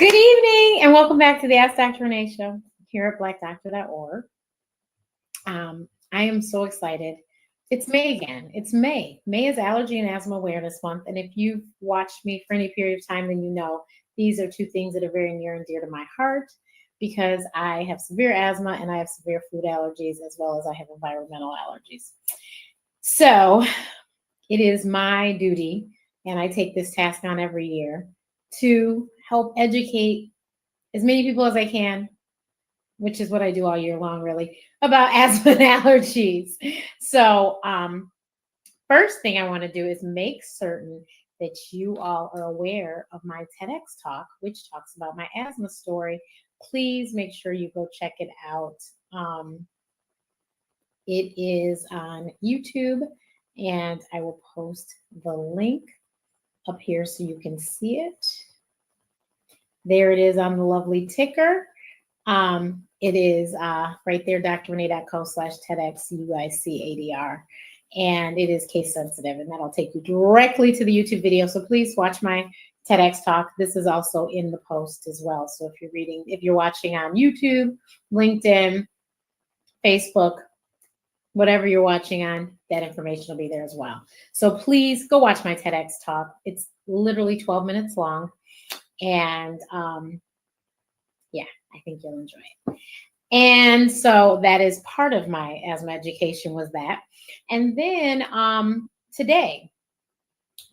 Good evening and welcome back to the Ask Dr. Renee show here at blackdoctor.org. I am so excited. It's May again. It's May. May is Allergy and Asthma Awareness Month. And if you've watched me for any period of time, then you know these are two things that are very near and dear to my heart because I have severe asthma and I have severe food allergies as well as I have environmental allergies. So it is my duty, and I take this task on every year, to help educate as many people as I can, which is what I do all year long, really, about asthma and allergies. So, first thing I want to do is make certain that you all are aware of my TEDx talk, which talks about my asthma story. Please make sure you go check it out. It is on YouTube, and I will post the link up here so you can see it. There it is on the lovely ticker. It is right there, drrenee.co/TEDxUICADR. And it is case sensitive, and that'll take you directly to the YouTube video. So please watch my TEDx talk. This is also in the post as well. So if you're watching on YouTube, LinkedIn, Facebook, whatever you're watching on, that information will be there as well. So please go watch my TEDx talk. It's literally 12 minutes long. And yeah, I think you'll enjoy it. And so that is part of my asthma education, was that. And then today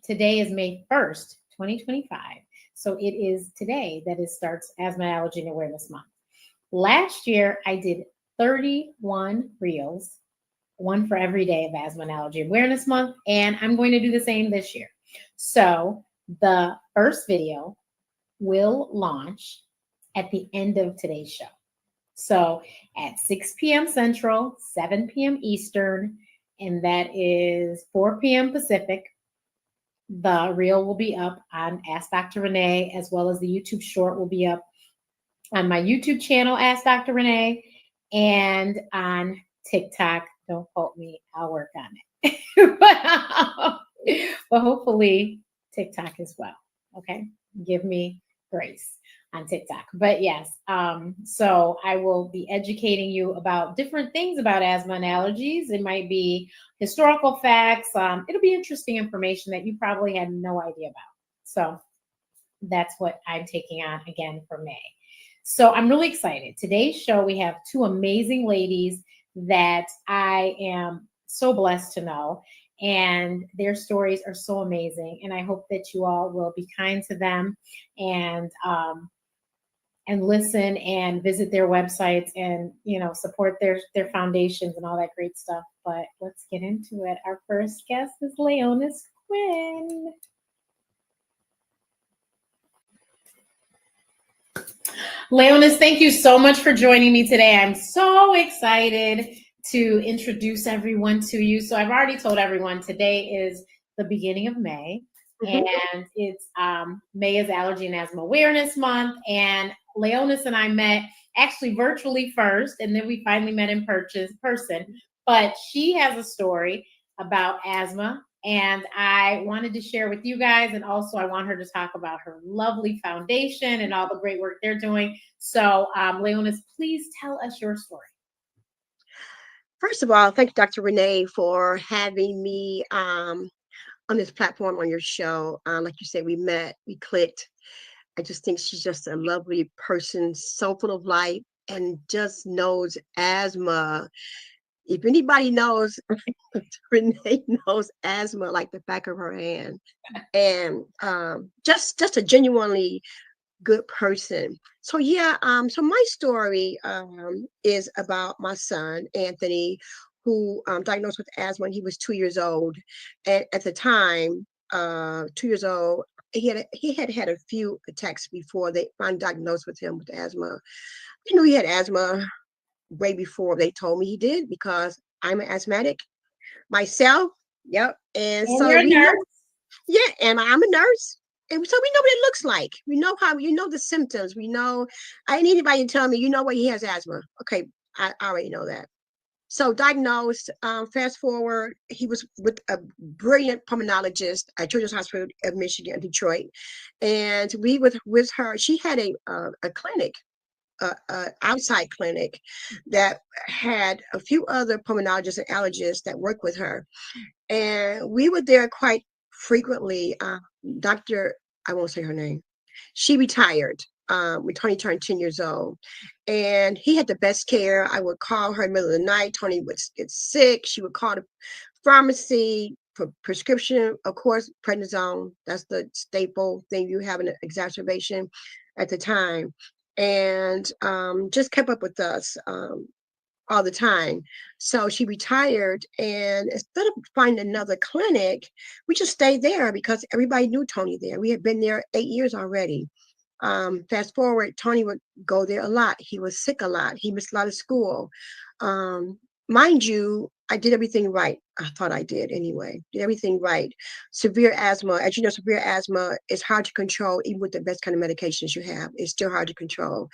is May 1st, 2025. So it is today that it starts Asthma Allergy and Awareness Month. Last year, I did 31 reels, one for every day of Asthma and Allergy Awareness Month, and I'm going to do the same this year. So the first video will launch at the end of today's show. So at 6 p.m. Central, 7 p.m. Eastern, and that is 4 p.m. Pacific, the reel will be up on Ask Dr. Renee, as well as the YouTube short will be up on my YouTube channel, Ask Dr. Renee, and on TikTok. Don't quote me, I'll work on it. but hopefully TikTok as well. Okay, give me grace on TikTok. But yes, so I will be educating you about different things about asthma and allergies. It might be historical facts. It'll be interesting information that you probably had no idea about. So that's what I'm taking on again for May. So I'm really excited. Today's show, we have two amazing ladies that I am so blessed to know. And their stories are so amazing. And I hope that you all will be kind to them and listen and visit their websites and, support their foundations and all that great stuff. But let's get into it. Our first guest is Leonis Quinn. Leonis, thank you so much for joining me today. I'm so excited to introduce everyone to you. So I've already told everyone today is the beginning of May, and it's May is Allergy and Asthma Awareness Month. And Leonis and I met actually virtually first, and then we finally met in person. But she has a story about asthma, and I wanted to share with you guys. And also I want her to talk about her lovely foundation and all the great work they're doing. So Leonis, please tell us your story. First of all, thank you, Dr. Renee, for having me on this platform on your show. Like you said, we met, we clicked. I just think she's just a lovely person, so full of life, and just knows asthma. If anybody knows, Renee knows asthma like the back of her hand. And just a genuinely good person. So yeah, so my story is about my son Anthony, who diagnosed with asthma when he was 2 years old. And at the time, 2 years old, he had a few attacks before they finally diagnosed with him with asthma. I knew he had asthma way before they told me he did, because I'm an asthmatic myself. Yep. And so you're a nurse. Yeah, and I'm a nurse. And so we know what it looks like. We know the symptoms. We know, I need anybody to tell me, what he has asthma. Okay, I already know that. So diagnosed, fast forward, he was with a brilliant pulmonologist at Children's Hospital of Michigan, Detroit. And we with her, she had a clinic, outside clinic that had a few other pulmonologists and allergists that worked with her. And we were there quite frequently. Dr. I won't say her name. She retired when Tony turned 10 years old. And he had the best care. I would call her in the middle of the night. Tony would get sick. She would call the pharmacy for prescription, of course, prednisone. That's the staple thing you have an exacerbation at the time. And just kept up with us. All the time. So she retired, and instead of finding another clinic, we just stayed there because everybody knew Tony there. We had been there 8 years already. Fast forward, Tony would go there a lot. He was sick a lot. He missed a lot of school. Um, Mind you, I did everything right. I thought I did anyway. Did everything right. Severe asthma, as you know, severe asthma is hard to control, even with the best kind of medications you have. It's still hard to control.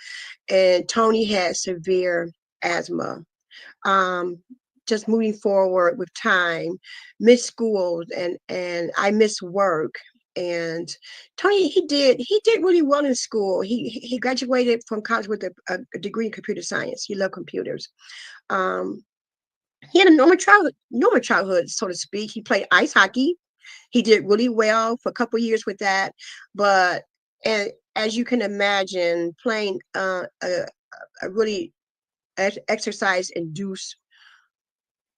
And Tony had severe asthma. um, just moving forward with time, missed schools, and I missed work. And Tony, he did really well in school. He graduated from college with a degree in computer science. He loved computers. Um, he had a normal childhood, so to speak. He played ice hockey. He did really well for a couple of years with that, but and as you can imagine, playing a really exercise induced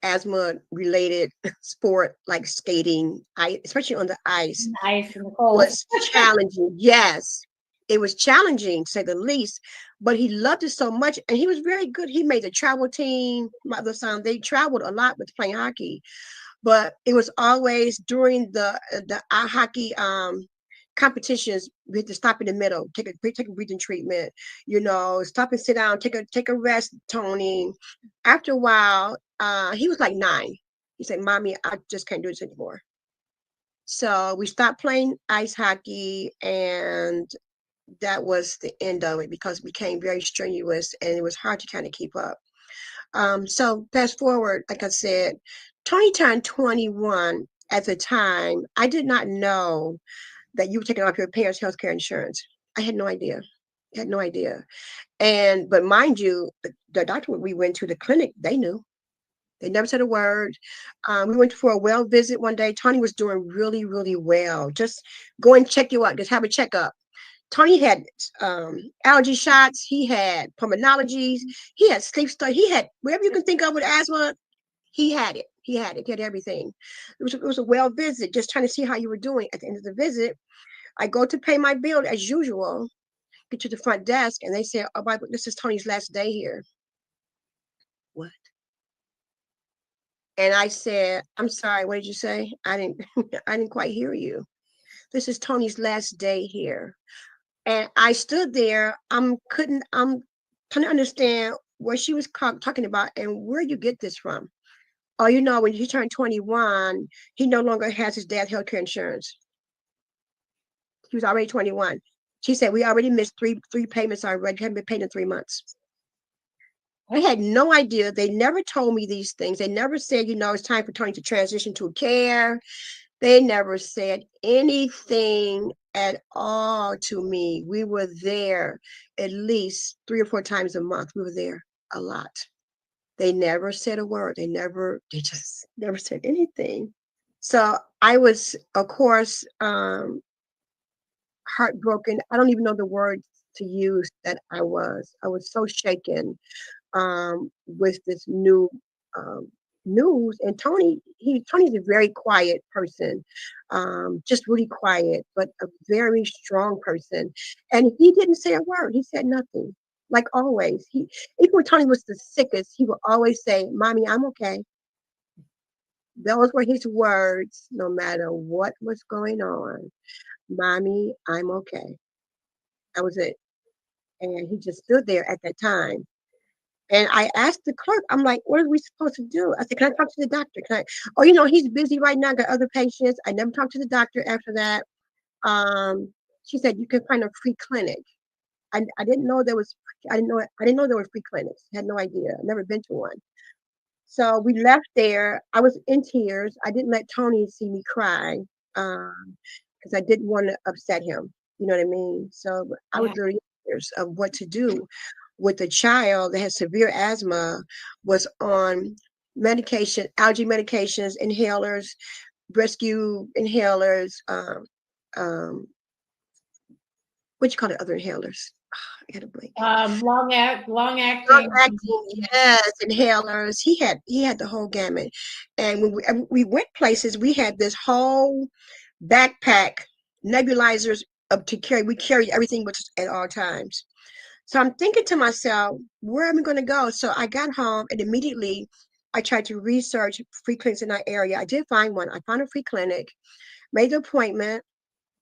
asthma related sport like skating, especially on the ice, Ice and the cold. was challenging. Yes, it was challenging to say the least, but he loved it so much and he was very good. He made the travel team. My other son, they traveled a lot with playing hockey, but it was always during the hockey competitions. We had to stop in the middle, take a breathing treatment, stop and sit down, take a rest, Tony. After a while, he was like 9. He said, "Mommy, I just can't do this anymore." So we stopped playing ice hockey, and that was the end of it because it became very strenuous and it was hard to kind of keep up. So fast forward, like I said, Tony turned 21 at the time. I did not know that you were taking off your parents' health care insurance. I had no idea. I had no idea. But mind you, the doctor we went to, the clinic, they knew. They never said a word. We went for a well visit one day. Tony was doing really, really well. Just go and check you out. Just have a checkup. Tony had allergy shots. He had pulmonologies. He had sleep study. He had whatever you can think of with asthma. He had it. He had it. He had everything. It was a well visit, just trying to see how you were doing. At the end of the visit, I go to pay my bill as usual, get to the front desk, and they say, "Oh, this is Tony's last day here." What? And I said, "I'm sorry, what did you say? I didn't I didn't quite hear you. This is Tony's last day here." And I stood there. I'm trying to understand what she was talking about and where you get this from. Oh, when he turned 21, he no longer has his dad's healthcare insurance. He was already 21. She said, "We already missed three payments already. Haven't been paid in 3 months." I had no idea. They never told me these things. They never said, it's time for Tony to transition to care. They never said anything at all to me. We were there at least 3 or 4 times a month. We were there a lot. They never said a word. They just never said anything. So I was, of course, heartbroken. I don't even know the words to use that I was. I was so shaken with this new um, news. And Tony's a very quiet person, just really quiet, but a very strong person. And he didn't say a word. He said nothing. Like always, even when Tony was the sickest, he would always say, "Mommy, I'm okay." Those were his words, no matter what was going on. "Mommy, I'm okay." That was it. And he just stood there at that time. And I asked the clerk, I'm like, "What are we supposed to do?" I said, "Can I talk to the doctor? Can I?" "Oh, he's busy right now, got other patients." I never talked to the doctor after that. Um, she said, "You can find a free clinic." I didn't know there was, I didn't know there were free clinics. I had no idea. I've never been to one. So we left there. I was in tears. I didn't let Tony see me cry because I didn't want to upset him. You know what I mean? So I was Yeah. literally in tears of what to do with a child that has severe asthma, was on medication, allergy medications, inhalers, rescue inhalers, um, what you call it, other inhalers. I had a blank. Long Long acting. acting, yes, inhalers. He had the whole gamut. And when we went places, we had this whole backpack, nebulizers up to carry. We carried everything with us at all times. So I'm thinking to myself, where am I going to go? So I got home and immediately I tried to research free clinics in our area. I did find one. I found a free clinic, made the appointment.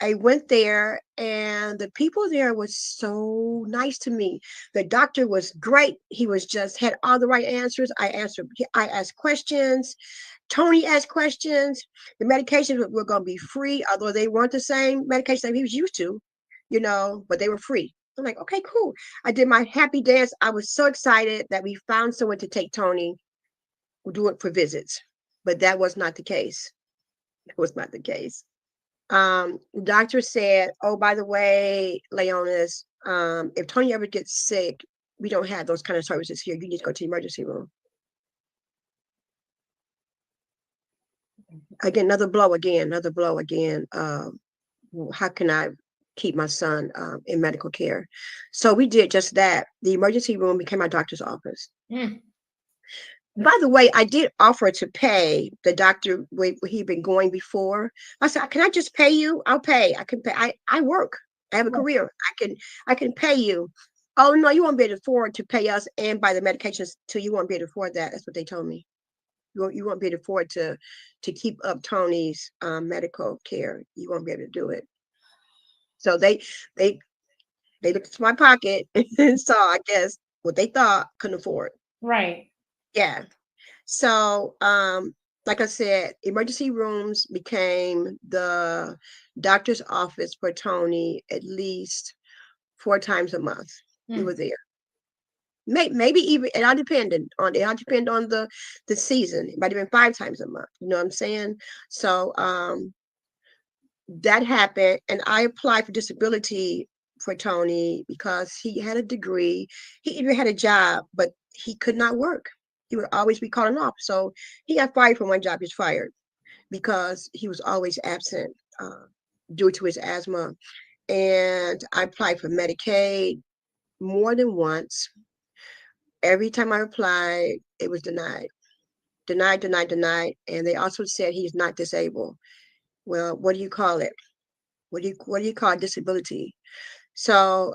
I went there and the people there was so nice to me. The doctor was great. He was just had all the right answers. I asked questions. Tony asked questions. The medications were going to be free, although they weren't the same medication that he was used to, but they were free. I'm like, okay, cool. I did my happy dance. I was so excited that we found someone to take Tony, do it for visits. But that was not the case. It was not the case. Doctor said, oh, by the way, Leonis, if Tony ever gets sick, we don't have those kind of services here. You need to go to the emergency room. Again, another blow again. How can I keep my son in medical care? So we did just that. The emergency room became my doctor's office. Mm. By the way, I did offer to pay the doctor where he'd been going before. I said, "Can I just pay you? I'll pay. I can pay. I work. I have a career. I can pay you." Oh no, you won't be able to afford to pay us and buy the medications till you won't be able to afford that. That's what they told me. You won't be able to afford to keep up Tony's medical care. You won't be able to do it. So they looked into my pocket and saw, I guess, what they thought couldn't afford. Right. Yeah. So, like I said, emergency rooms became the doctor's office for Tony at least 4 times a month. We Mm. were there. Maybe even it all depend on the season. It might have been 5 times a month. You know what I'm saying? So that happened, and I applied for disability for Tony because he had a degree. He even had a job, but he could not work. He would always be calling off. So he got fired from one job. He's fired because he was always absent due to his asthma. And I applied for Medicaid more than once. Every time I applied, it was denied, denied, denied, denied. And they also said he's not disabled. Well, what do you call it? What do you call disability? So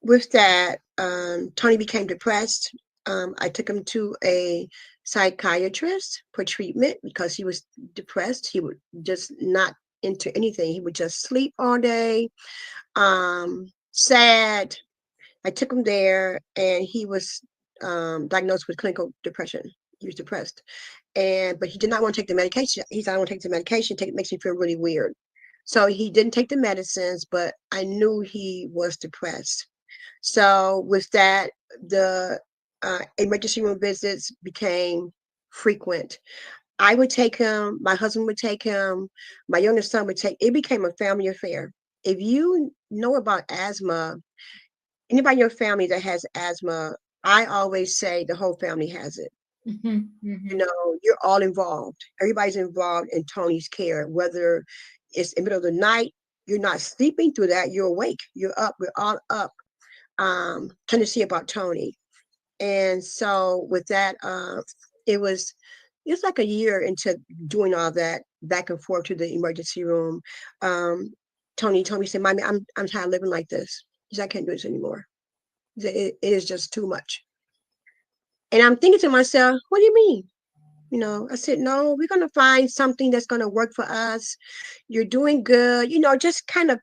with that, Tony became depressed. I took him to a psychiatrist for treatment because he was depressed. He would just not into anything. He would just sleep all day, sad. I took him there, and he was diagnosed with clinical depression. He was depressed, but he did not want to take the medication. He said, "I don't want to take the medication. It makes me feel really weird." So he didn't take the medicines, but I knew he was depressed. So with that, the emergency room visits became frequent. I would take him, my husband would take him, my youngest son would take, it became a family affair. If you know about asthma, anybody in your family that has asthma, I always say the whole family has it. Mhm, mhm. You're all involved. Everybody's involved in Tony's care, whether it's in the middle of the night, you're not sleeping through that, you're awake, you're up, we're all up, trying to see about Tony. And so with that, it was it's like a year into doing all that back and forth to the emergency room. Um, Tony told me, he said, "Mommy, I'm tired of living like this." He said, "I can't do this anymore." He said, it is just too much. And I'm thinking to myself, what do you mean? I said, no, we're going to find something that's going to work for us. You're doing good, just kind of,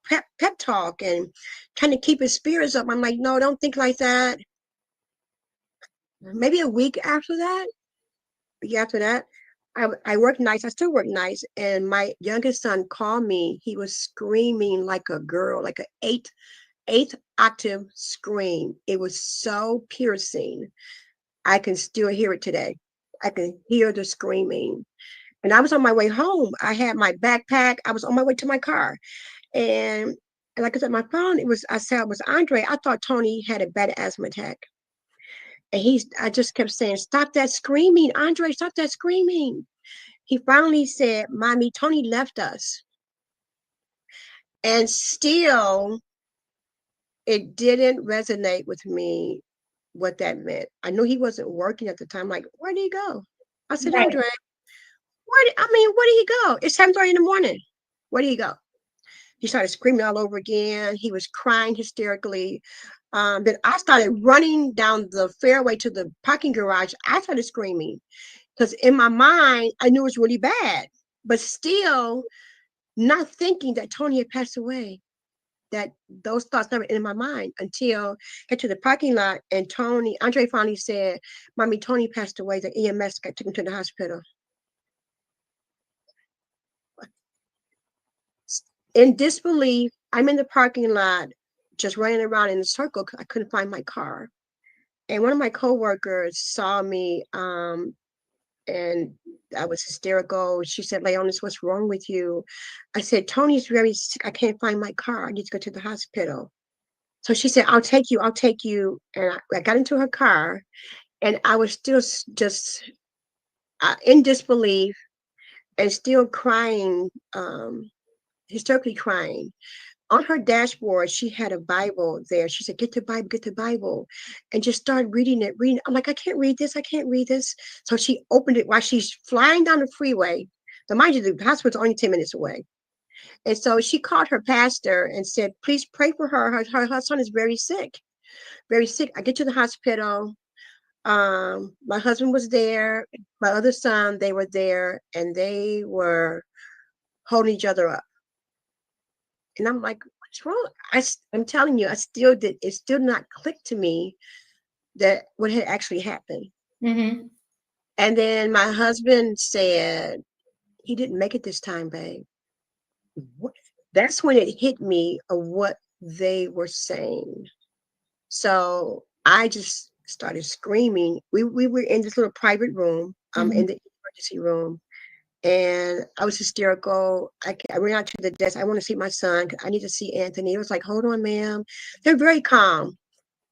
pep talk and kind of keep his spirits up. I'm like, no, don't think like that. Maybe a week after that, I worked nights. I still work nights. And my youngest son called me. He was screaming like a girl, like an eighth octave scream. It was so piercing. I can still hear it today. I can hear the screaming. And I was on my way home. I had my backpack. I was on my way to my car. And like I said, my phone, I said it was Andre. I thought Tony had a bad asthma attack. And I just kept saying, stop that screaming, Andre, stop that screaming. He finally said, Mommy, Tony left us. And still, it didn't resonate with me what that meant. I knew he wasn't working at the time. Like, where did he go? I said, Right. Andre, where did he go? It's 7:30 in the morning. Where did he go? He started screaming all over again. He was crying hysterically. Then I started running down the fairway to the parking garage. I started screaming because in my mind, I knew it was really bad, but still not thinking that Tony had passed away. That those thoughts never in my mind until I get to the parking lot and Andre finally said, Mommy, Tony passed away. The EMS got taken to the hospital. In disbelief, I'm in the parking lot, just running around in a circle. I couldn't find my car. And one of my coworkers saw me, and I was hysterical. She said, Leonis, what's wrong with you? I said, Tony's very sick. I can't find my car. I need to go to the hospital. So she said, I'll take you. I'll take you. And I got into her car, and I was still just in disbelief and still crying, hysterically crying. On her dashboard, she had a Bible there. She said, get the Bible, and just start reading it. I'm like, I can't read this. I can't read this. So she opened it while she's flying down the freeway. Now, mind you, the hospital's only 10 minutes away. And so she called her pastor and said, please pray for her. Her son is very sick, very sick. I get to the hospital. My husband was there. My other son, they were there, and they were holding each other up. And I'm like, what's wrong? I'm telling you, it still not clicked to me that what had actually happened. Mm-hmm. And then my husband said, he didn't make it this time, babe. What? That's when it hit me of what they were saying. So I just started screaming. We were in this little private room, in the emergency room. And I was hysterical. I ran out to the desk. I want to see my son. I need to see Anthony. It was like, hold on, ma'am. They're very calm.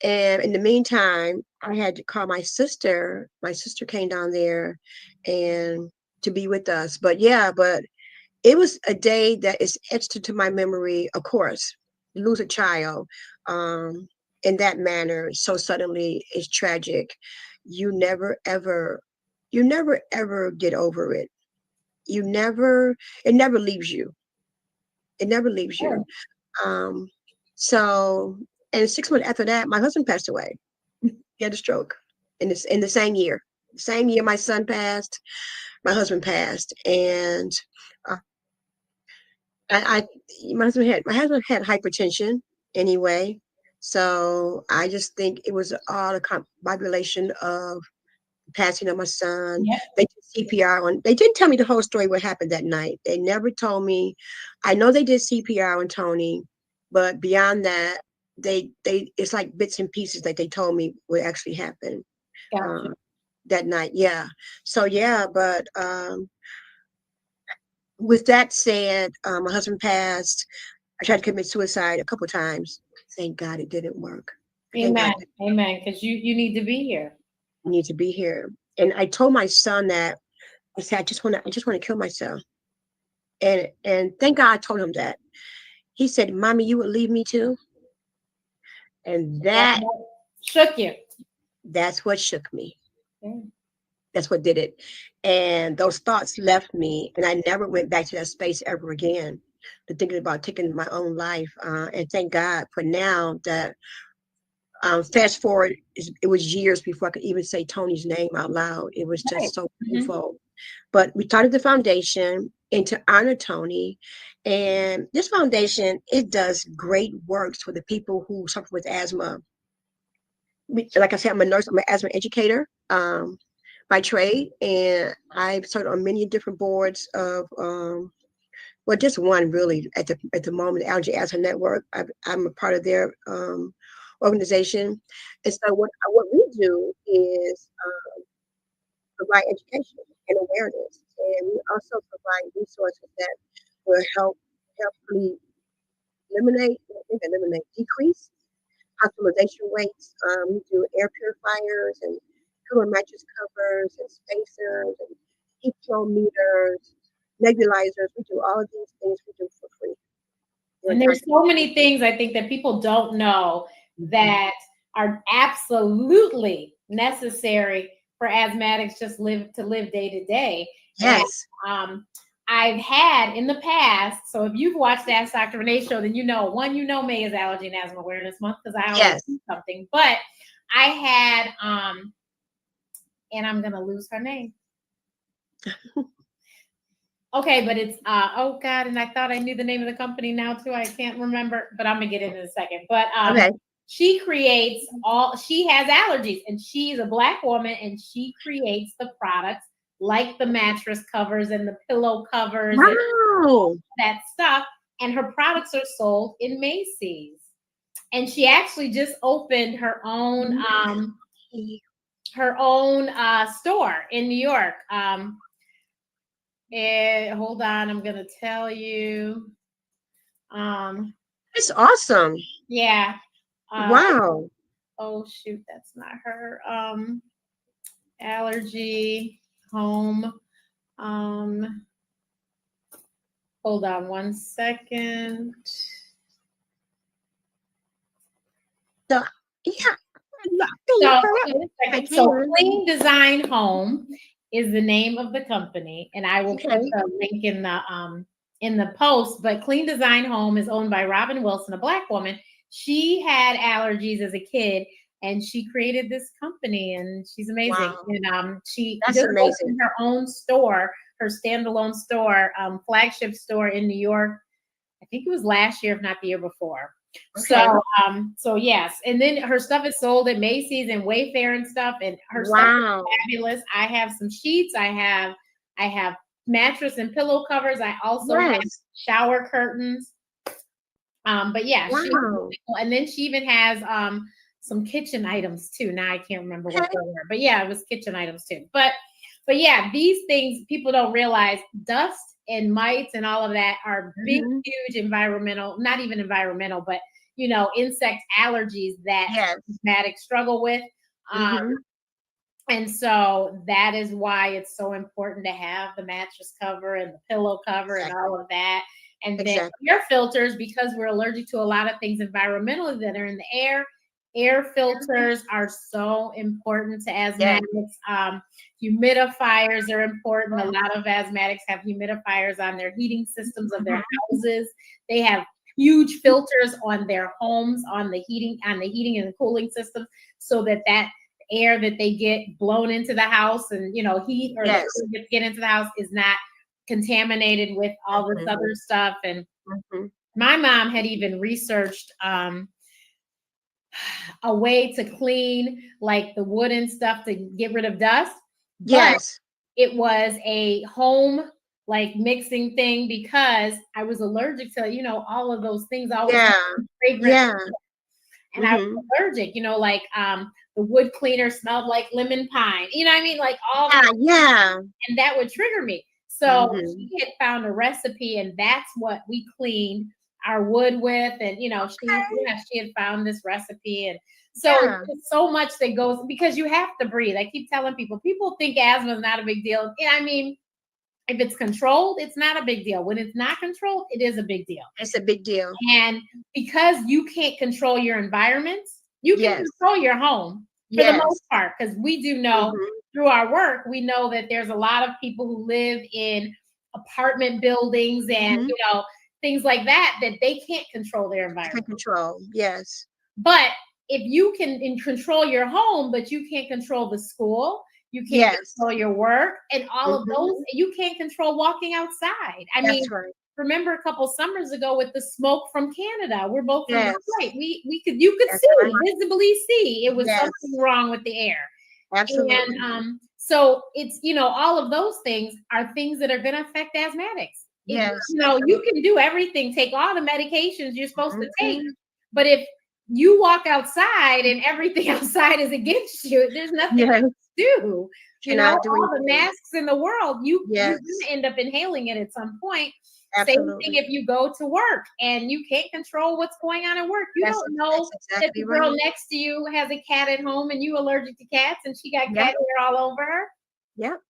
And in the meantime, I had to call my sister. My sister came down there and to be with us. But it was a day that is etched into my memory. Of course, lose a child in that manner so suddenly is tragic. You never ever get over it. It never leaves you. It never leaves you. Um, so, and 6 months after that, my husband passed away. He had a stroke in the same year. Same year my son passed, my husband passed, and uh, I my husband had hypertension anyway. So I just think it was all a combination of passing of my son. Yep. They did CPR on. They didn't tell me the whole story what happened that night. They never told me. I know they did CPR on Tony, but beyond that, they it's like bits and pieces that they told me what actually happened Gotcha. that night. Yeah. So but with that said, my husband passed. I tried to commit suicide a couple of times. Thank God it didn't work. Thank Amen. God Amen. Because you need to be here. I need to be here. And I told my son that I said, I just want to kill myself. And thank God I told him that. He said, Mommy, you would leave me too. And That's what shook you. that's what shook me. Yeah. That's what did it. And those thoughts left me, and I never went back to that space ever again. To thinking about taking my own life. And thank God for now that fast forward, it was years before I could even say Tony's name out loud. It was Right. just so painful. But we started the foundation and to honor Tony. And this foundation, it does great works for the people who suffer with asthma. Like I said, I'm a nurse, I'm an asthma educator by trade. And I've served on many different boards of, well, just one really at the moment, the Allergy Asthma Network. I'm a part of their organization. And so what we do is provide education and awareness. And we also provide resources that will help decrease hospitalization rates. We do air purifiers and cooler mattress covers and spacers and heat flow meters, nebulizers. We do all of these things we do for free. And there's so many things I think that people don't know that are absolutely necessary for asthmatics just live day to day. Yes. And, I've had in the past, so if you've watched the Ask Dr. Renee show, then you know May is Allergy and Asthma Awareness Month because I always do something. But I had, and I'm gonna lose her name. Okay, but it's oh God, and I thought I knew the name of the company now too. I can't remember, but I'm gonna get into it in a second. But she has allergies, and she's a Black woman, and she creates the products like the mattress covers and the pillow covers and all that stuff. And her products are sold in Macy's. And she actually just opened her own store in New York. And hold on, I'm gonna tell you. It's awesome. Yeah. Wow. Oh shoot, that's not her. Allergy home. Hold on one second. So Clean Design Home is the name of the company, and I will put the link in the post. But Clean Design Home is owned by Robin Wilson, a Black woman. She had allergies as a kid, and she created this company, and she's amazing. Wow. And she just opened her own store, her standalone store, flagship store in New York. I think it was last year, if not the year before. Okay. So yes, and then her stuff is sold at Macy's and Wayfair and stuff, and her stuff is fabulous. I have some sheets. I have mattress and pillow covers. I also have shower curtains. But yeah, and then she even has some kitchen items too. Now I can't remember what they were, but yeah, it was kitchen items too. But yeah, these things people don't realize. Dust and mites and all of that are big, huge environmental, not even environmental, but insect allergies that asthmatics struggle with. And so that is why it's so important to have the mattress cover and the pillow cover and all of that. And then air filters, because we're allergic to a lot of things environmentally that are in the air. Air filters are so important to asthmatics. Humidifiers are important. A lot of asthmatics have humidifiers on their heating systems of their houses. They have huge filters on their homes, on the heating and the cooling systems, so that air that they get blown into the house and heat or get into the house is not contaminated with all this other stuff. And my mom had even researched a way to clean like the wood and stuff to get rid of dust. But it was a home like mixing thing because I was allergic to all of those things always fragrant. And I was allergic, like the wood cleaner smelled like lemon pine. You know what I mean? Like all and that would trigger me. So she had found a recipe, and that's what we cleaned our wood with. And she had found this recipe. And so it's so much that goes, because you have to breathe. I keep telling people think asthma is not a big deal. I mean, if it's controlled, it's not a big deal. When it's not controlled, it is a big deal. It's a big deal. And because you can't control your environments, you can control your home for the most part, because we do know through our work, we know that there's a lot of people who live in apartment buildings and things like that they can't control their environment. But if you can control your home, but you can't control the school, you can't control your work and all of those, you can't control walking outside. I mean, remember a couple summers ago with the smoke from Canada, we're both from Detroit. You could visibly see it was something wrong with the air. Absolutely. And so it's all of those things are things that are going to affect asthmatics. You can do everything, take all the medications you're supposed to take, but if you walk outside and everything outside is against you. There's nothing Yes. to do. You're not doing All the things. masks in the world, you're Yes. going to end up inhaling it at some point. Absolutely. Same thing if you go to work and you can't control what's going on at work. You don't know that's that exactly the girl right. next to you has a cat at home and you allergic to cats and she got Yep. cat hair all over her. Yep.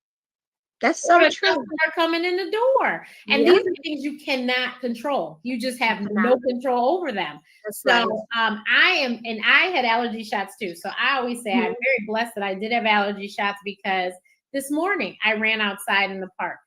That's Or so a true. customer coming in the door. And Yeah. these are things you cannot control. You just have You no cannot. control over them. That's So right. I had allergy shots too. So I always say I'm Mhm. very blessed that I did have allergy shots because this morning I ran outside in the park.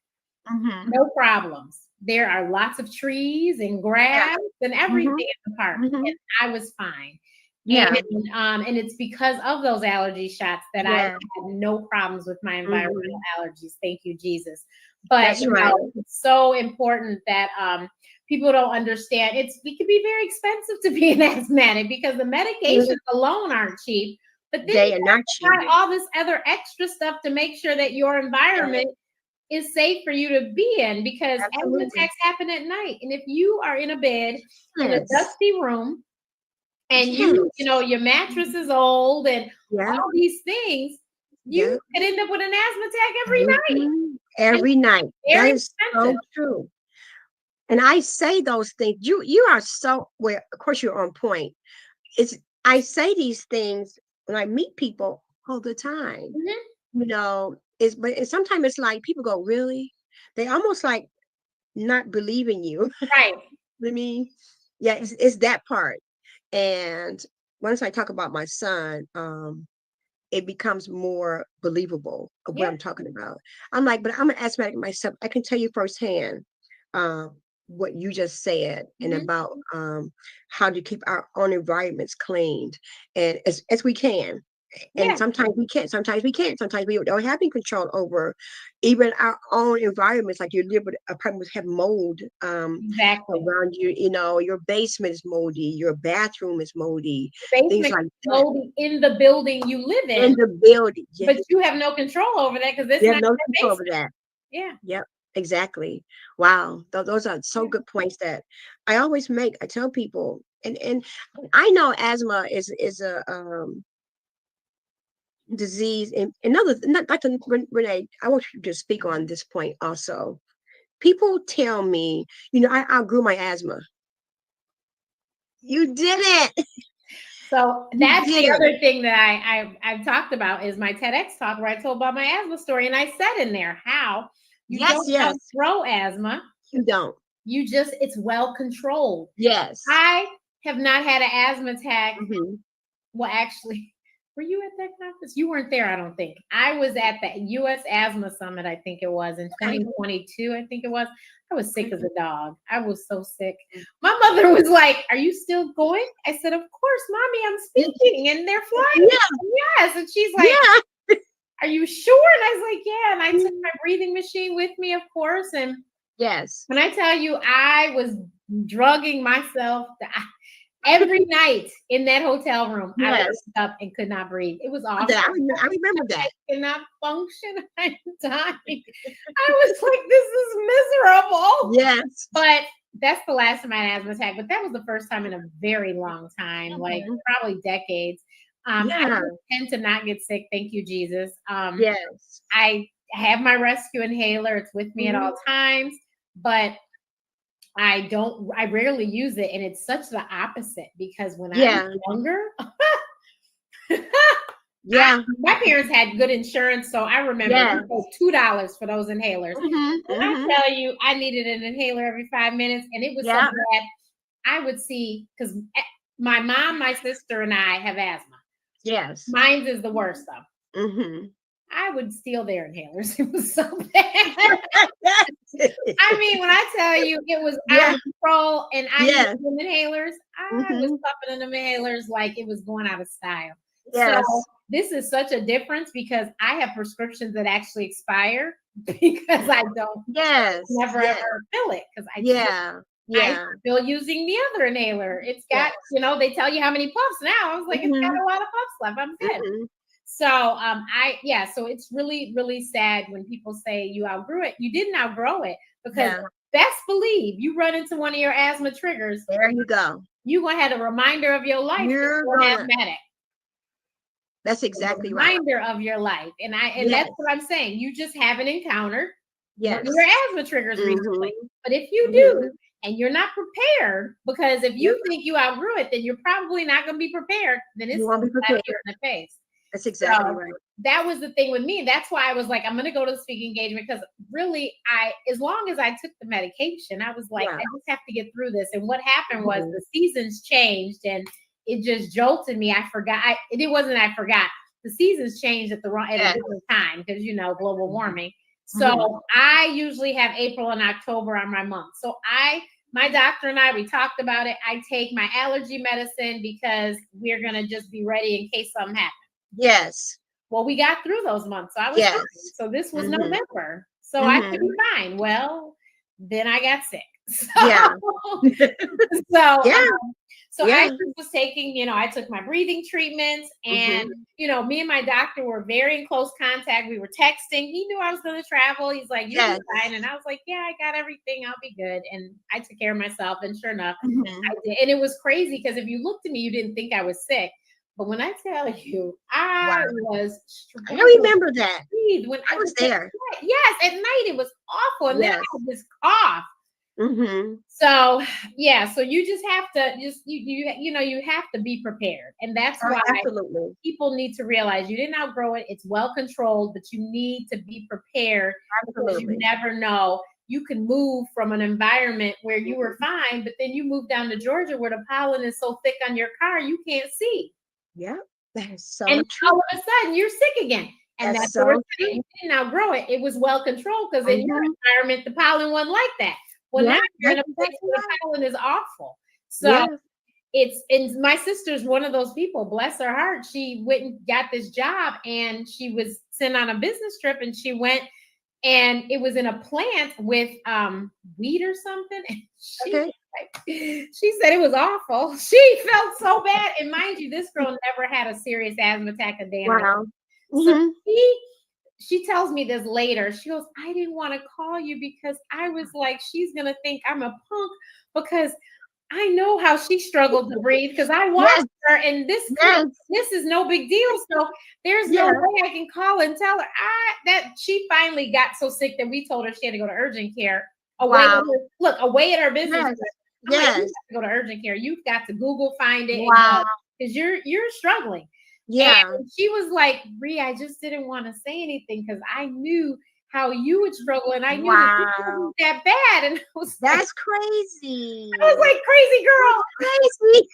Mhm. No problems. There are lots of trees and Yeah. grass and everything Mhm. in the park, Mhm. and I was fine. Yeah. And it's because of those allergy shots that I Yeah. had no problems with my environmental Mhm. allergies. Thank you, Jesus. But That's right. it's so important that people don't understand. It can be very expensive to be an asthmatic because the medications alone aren't cheap. But then They you are not have cheap. to buy all this other extra stuff to make sure that your environment is safe for you to be in because asthma Absolutely. attacks happen at night. And if you are in a bed in a Yes. dusty room and Yes. your mattress is old and Yeah. all these things, you Yeah. could end up with an asthma attack every night. Mhm. And Every night. it's That very is so expensive. true. And I say those things. You are so well, of course you're on point. It's I say these things when I meet people all the time. Mhm. But sometimes it's like people go, really? They almost like not believe in you. Right. I mean, yeah, it's that part. And once I talk about my son, it becomes more believable of what Yeah. I'm talking about. I'm like, but I'm an asthmatic myself. I can tell you firsthand um, what you just said and Mhm. about how to keep our own environments cleaned and as we can. And Yeah. sometimes we can't, sometimes we can't, sometimes we don't have any control over even our own environments. Like you live with apartments have mold Exactly. around you, your basement is moldy, your bathroom is moldy, The things basement like is that. molding in the building you live In in, the building, but yes. you have no control over that because it's You have not no your control over basement. that. Yeah. Yep, exactly. Wow, those are so Yeah. good points that I always make. I tell people, and I know asthma is a disease. And another, not Dr. Renee, I want you to speak on this point also. People tell me, I outgrew my asthma. You did it. So You that's did the it. other thing that I've talked about is my TEDx talk where I told about my asthma story, and I said in there how you Yes, don't yes. outgrow asthma. You don't. It's well controlled. Yes. I have not had an asthma attack. Hmm. Well, actually, were you at that conference? You weren't there, I don't think. I was at the US Asthma Summit, I think it was in Okay. 2022, I think it was. I was sick Okay. as a dog. I was so sick. My mother was like, "Are you still going?" I said, "Of course, mommy, I'm speaking and they're flying." Yeah. Yes. And she's like, Yeah. "Are you sure?" And I was like, "Yeah." And I took my breathing machine with me, of course. And Yes. when I tell you, I was drugging myself every night in that hotel room. I would Yes. wake up and could not breathe. It was awful. I remember I that. cannot function. I'm dying. I was like, this is miserable. Yes. But that's the last time I had an asthma attack. But that was the first time in a very long time, like Mhm. probably decades. I Yeah. tend to not get sick. Thank you, Jesus. Yes. I have my rescue inhaler. It's with me at Mhm. all times, but I rarely use it. And it's such the opposite because when I was Yeah. younger, Yeah. my parents had good insurance, so I remember Yeah. we paid $2 for those inhalers. Mhm. When I Mhm. tell you, I needed an inhaler every 5 minutes, and it was so Yeah. bad. I would see because my mom, my sister, and I have asthma. Yes. Mine's is the worst though. Mhm. I would steal their inhalers. It was so bad. I mean, when I tell you it was out Yeah. of control and I needed Yes. them inhalers, I was Mhm. puffing in them inhalers like it was going out of style. So Yes. this is such a difference because I have prescriptions that actually expire because I don't Yes. never Yes. ever fill it because Yeah. I Yeah. still using the other inhaler. It's got, Yes. they tell you how many puffs now. I was like, it's got Mhm. a lot of puffs left. I'm good. Mhm. So so it's really, really sad when people say you outgrew it. You didn't outgrow it because Yeah. best believe you run into one of your asthma triggers. There you go. You're going to have a reminder of your life that You're you're gonna. asthmatic. That's A exactly right. reminder of your life. And Yes. that's what I'm saying. You just haven't encountered one Yes. of your asthma triggers recently. Mhm. But if you Mhm. do, and you're not prepared, because if you Yep. think you outgrew it, then you're probably not going to be prepared. Then it's You won't be going to slap prepared. you in the face. That's exactly So right. that was the thing with me. That's why I was like, I'm going to go to the speaking engagement, because really, as long as I took the medication, I was like, Yeah. I just have to get through this. And what happened was Mhm. the seasons changed, and it just jolted me. I forgot. It wasn't I forgot. The seasons changed at a Yes. different time, because global warming. Mhm. So I usually have April and October on my month. So my doctor and I, we talked about it. I take my allergy medicine because we're going to just be ready in case something happens. Yes. Well, we got through those months. So I was Yes. fine. So this was Mhm. November. So I could be fine. Well, then I got sick. So, Yeah. so, Yeah. so Yeah. I just was taking, I took my breathing treatments, and, Mhm. me and my doctor were very in close contact. We were texting. He knew I was going to travel. He's like, you'll Yes. be fine. And I was like, yeah, I got everything. I'll be good. And I took care of myself. And sure enough, Mhm. I did. And it was crazy, because if you looked at me, you didn't think I was sick. But when I tell you, I Wow. was I struggling remember that. to breathe when I was there. yes, at night it was awful. And then I Yes. had this cough. Mhm. So yeah, so you just have to you have to be prepared. And that's Oh, why absolutely. people need to realize you didn't outgrow it. It's well controlled, but you need to be prepared, because you Absolutely. never know. You can move from an environment where you were fine, but then you move down to Georgia where the pollen is so thick on your car you can't see. Yeah. That is so And all true. of a sudden you're sick again. And That's that's what we're so saying. true. You didn't outgrow it. It was well controlled, because in your Mhm. environment, the pollen wasn't like that. Well, now Yeah. you're in That's a place exactly where the right. pollen is awful. So Yeah. and my sister's one of those people, bless her heart. She went and got this job, and she was sent on a business trip, and she went, and it was in a plant with weed or something. And Okay. she said it was awful. She felt so bad. And mind you, this girl never had a serious asthma attack a day in her life. Wow. So Mhm. she tells me this later. She goes, I didn't want to call you because I was like, she's gonna think I'm a punk, because I know how she struggled to breathe, because I watched Yes. her, and Yes. this is no big deal. So there's no Yeah. way I can call and tell her that she finally got so sick that we told her she had to go to urgent care. Wow. Away at her business. Yes. I'm like, you have Yes. to go to urgent care. You've got to Google find it, and Wow. because you're struggling. Yeah. And she was like, Ree, I just didn't want to say anything because I knew how you would struggle, and I knew that it Wow. wasn't that bad. And That's crazy. I was like, crazy girl. Crazy.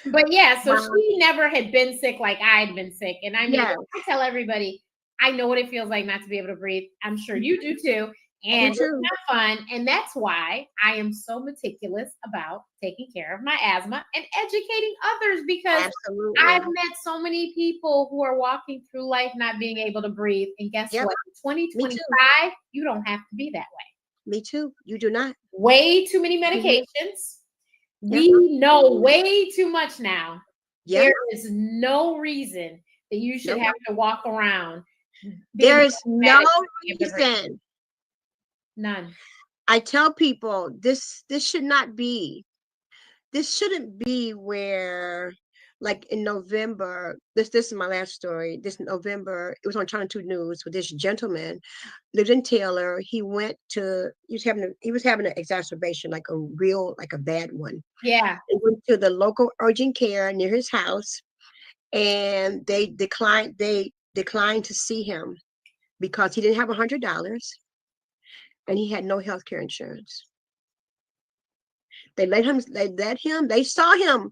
But yeah, so Wow. she never had been sick like I had been sick. And I mean, Yes. I tell everybody, I know what it feels like not to be able to breathe. I'm sure you do too. Me And it's too. not fun. And that's why I am so meticulous about taking care of my asthma and educating others, because Absolutely. I've met so many people who are walking through life not being able to breathe. And guess Yep. what? In Me too. 2025, you don't have to be that way. Me too. You do not. Way too many Mhm. medications. Yep. We know way too much now. Yep. There is no reason that you should Nope. have to walk around There being is no symptomatic. reason. None. I tell people this shouldn't be where, like in November, this is my last story. This November, it was on Channel 2 News with this gentleman, lived in Taylor. He was having an exacerbation, like a bad one. Yeah. He went to the local urgent care near his house, and they declined to see him because he didn't have $100 and he had no health care insurance. They saw him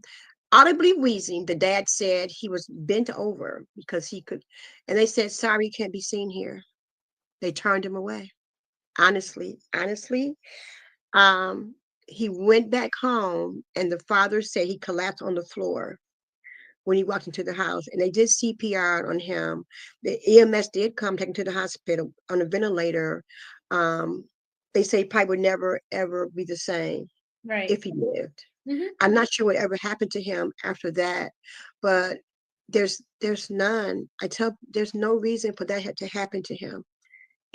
audibly wheezing. The dad said he was bent over because he could, and they said, sorry, he can't be seen here. They turned him away. Honestly, he went back home, and the father said he collapsed on the floor when he walked into the house, and they did CPR on him. The EMS did come, take him to the hospital on a ventilator. They say he probably would never, ever be the same Right. if he lived. Mhm. I'm not sure what ever happened to him after that, but there's none. There's no reason for that to happen to him.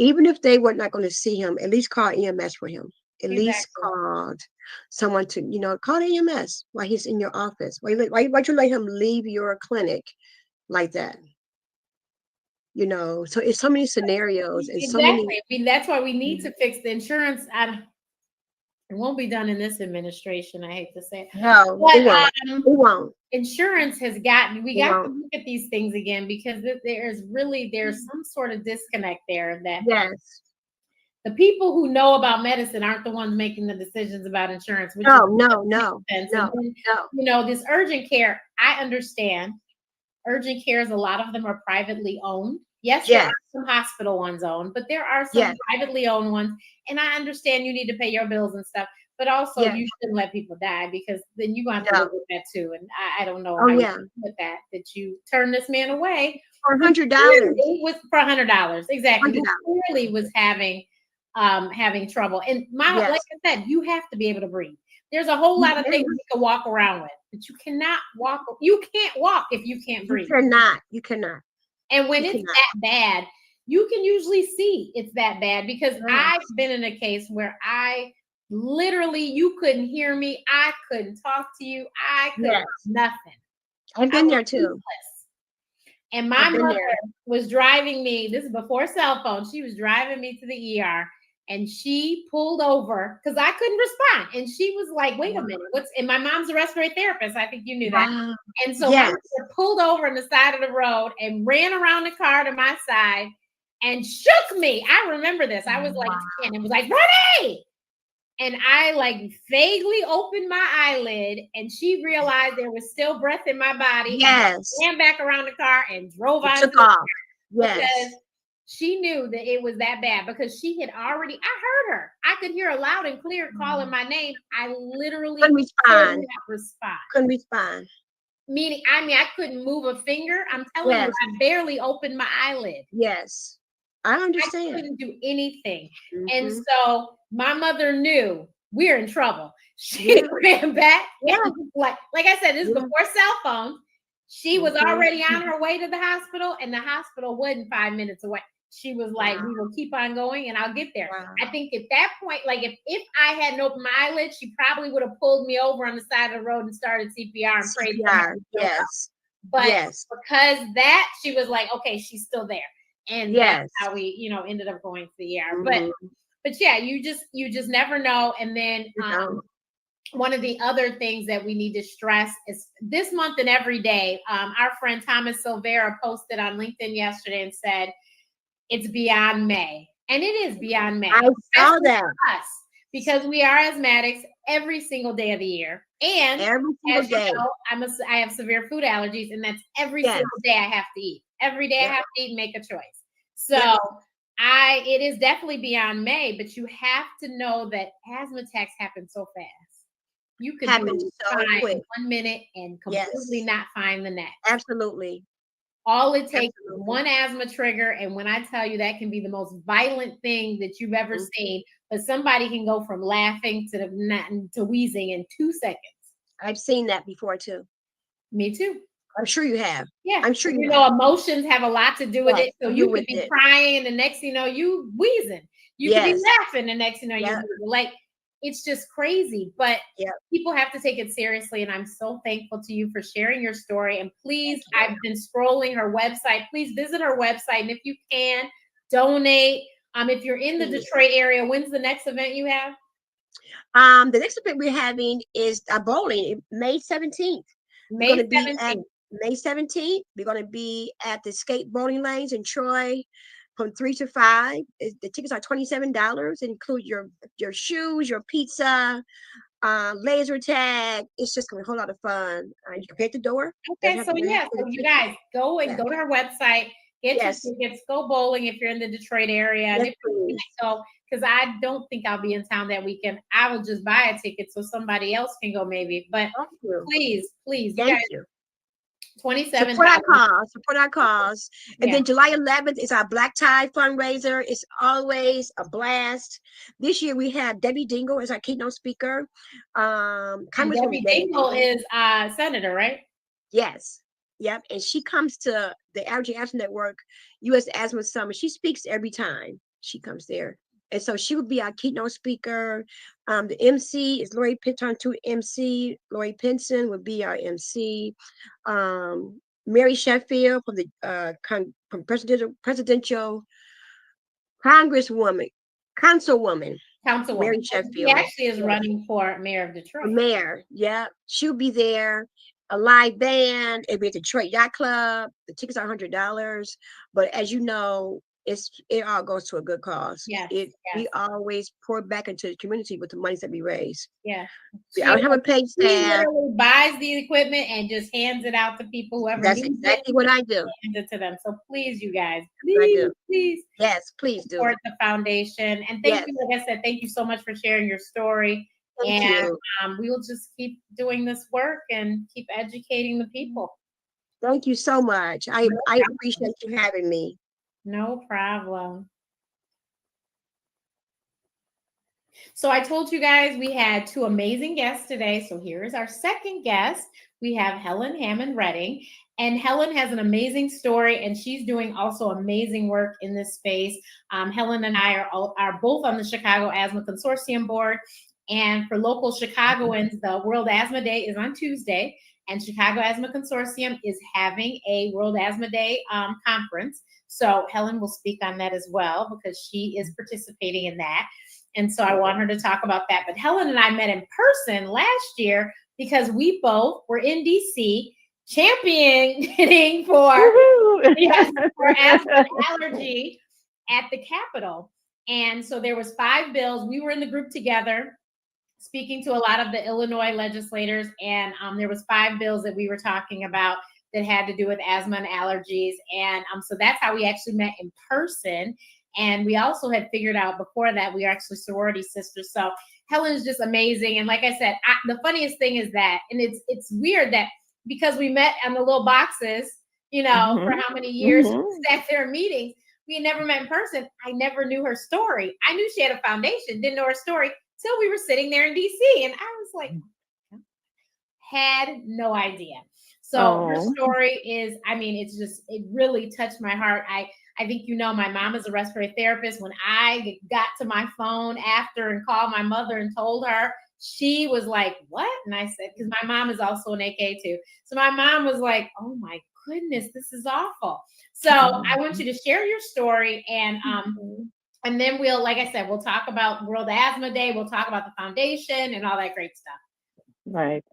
Even if they were not going to see him, at least call EMS for him. At least Exactly. called someone to, call EMS while he's in your office. Why'd you let him leave your clinic like that? So it's so many scenarios and so many. Exactly. I mean, that's why we need Mhm. to fix the insurance. It won't be done in this administration. I hate to say it, No, it but won't. It won't. insurance has gotten. We It got to won't. look at these things again because there's some sort of disconnect there that Yes. the people who know about medicine aren't the ones making the decisions about insurance, which is No, no, no, sense. And no, then, no. this urgent care, I understand urgent cares, a lot of them are privately owned. Yes, there Yes. are some hospital ones owned, but there are some Yes. privately owned ones. And I understand you need to pay your bills and stuff, but also Yes. you shouldn't let people die because then you're going to have to No. live with that too. And I don't know Oh how you yeah. with that you turn this man away For who $100. clearly was for $100. Exactly. Who $100. clearly was having trouble. And Yes. like I said, you have to be able to breathe. There's a whole lot of things you can walk around with, but you cannot walk. You can't walk if you can't breathe. You cannot. You cannot. And when You it's cannot. that bad, you can usually see it's that bad because Yes. I've been in a case where I literally, you couldn't hear me. I couldn't talk to you. I couldn't Yes. nothing. I've been there too. Useless. And my mother was driving me. This is before cell phone. She was driving me to the ER and she pulled over because I couldn't respond. And she was like, wait a minute, and my mom's a respiratory therapist. I think you knew that. Wow. And so my mother pulled over on the side of the road and ran around the car to my side and shook me. I remember this. I was like 10 and was like, Renee! And I like vaguely opened my eyelid and she realized there was still breath in my body. Yes. And ran back around the car and drove on took off. Yes. Because she knew that it was that bad because she had already, I heard her. I could hear her loud and clear calling my name. I literally couldn't respond. could not respond. Couldn't respond. Meaning, I couldn't move a finger. I'm telling you, I barely opened my eyelid. Yes. I understand. I couldn't do anything. And so my mother knew we're in trouble. She ran back. And like I said, this is before cell phones. She was already on her way to the hospital, and the hospital wasn't 5 minutes away. She was like, we will keep on going and I'll get there. Wow. I think at that point, like if I hadn't opened my eyelids, she probably would have pulled me over on the side of the road and started CPR and prayed. Yes. But because that, she was like, okay, she's still there. And that's how we, ended up going to the ER. But yeah, you just never know. And then one of the other things that we need to stress is this month and every day, our friend Thomas Silvera posted on LinkedIn yesterday and said, it's beyond May. And it is beyond May. I saw that. Us, because we are asthmatics every single day of the year. And every single day. You know, I have severe food allergies, and that's every single day I have to eat. Every day I have to eat and make a choice. So it is definitely beyond May, but you have to know that asthma attacks happen so fast. You could be fine in 1 minute and completely not fine the next. Absolutely. All it takes is one asthma trigger. And when I tell you that can be the most violent thing that you've ever seen, but somebody can go from laughing to wheezing in 2 seconds. I've seen that before too. Me too. I'm sure you have. Yeah. I'm sure you know, emotions have a lot to do with it. So you could be crying and the next thing you know, you wheezing. You could be laughing and the next thing you know, you're like, it's just crazy, but people have to take it seriously. And I'm so thankful to you for sharing your story. And please, I've been scrolling her website. Please visit her website. And if you can, donate. If you're in the Detroit area, when's the next event you have? The next event we're having is bowling, May 17th. May 17th. May 17th. We're going to be at the skate bowling lanes in Troy. From 3 to 5, the tickets are $27. Include your shoes, your pizza, laser tag. It's just gonna be a whole lot of fun. You can pay at the door. Okay, so you guys go to her website, get your tickets, go bowling if you're in the Detroit area. And if you go, because I don't think I'll be in town that weekend. I will just buy a ticket so somebody else can go maybe. But please, thank you. $27. Support our cause. And then July 11th is our Black Tie fundraiser. It's always a blast. This year we have Debbie Dingle as our keynote speaker. Debbie Dingle is senator, right? Yes. Yep. And she comes to the Allergy Asthma Network U.S. Asthma Summit. She speaks every time. she comes there. And so she would be our keynote speaker. The MC is Lori Pitton to MC. Lori Pinson would be our MC. Mary Sheffield from the from presidential Congresswoman, Councilwoman Councilwoman. Mary She Sheffield. actually is running for mayor of Detroit. Mayor, yeah, she'll be there. A live band. It'll be at Detroit Yacht Club. The tickets are $100, but as you know, it all goes to a good cause. Yes, We always pour back into the community with the monies that we raise. Yeah, I don't have a paid she staff. literally buys the equipment and just hands it out to people. Whoever That's needs exactly it, what I do. hands it to them. So please, you guys, I do. please, Yes, please do. Support the foundation. And thank you, like I said, thank you so much for sharing your story. Thank you. We will just keep doing this work and keep educating the people. Thank you so much. I appreciate you having me. No problem. So I told you guys we had two amazing guests today. So here is our second guest. We have Helen Hammond-Redding. And Helen has an amazing story, and she's doing also amazing work in this space. Helen and I are both on the Chicago Asthma Consortium board. And for local Chicagoans, the World Asthma Day is on Tuesday, and Chicago Asthma Consortium is having a World Asthma Day conference. So Helen will speak on that as well because she is participating in that. And so I want her to talk about that. But Helen and I met in person last year because we both were in DC championing for asthma allergy at the Capitol. And so there was 5 bills. We were in the group together speaking to a lot of the Illinois legislators. And there was 5 bills that we were talking about that had to do with asthma and allergies. And so that's how we actually met in person. And we also had figured out before that we are actually sorority sisters. So Helen is just amazing. And like I said, the funniest thing is that, and it's weird that because we met on the little boxes, for how many years we sat there in meetings, we had never met in person. I never knew her story. I knew she had a foundation, didn't know her story till we were sitting there in DC. And I was like, had no idea. So her story is, it really touched my heart. I think my mom is a respiratory therapist. When I got to my phone after and called my mother and told her, she was like, what? And I said, because my mom is also an AK too. So my mom was like, oh my goodness, this is awful. So I want you to share your story and then we'll, like I said, we'll talk about World Asthma Day. We'll talk about the foundation and all that great stuff. Right.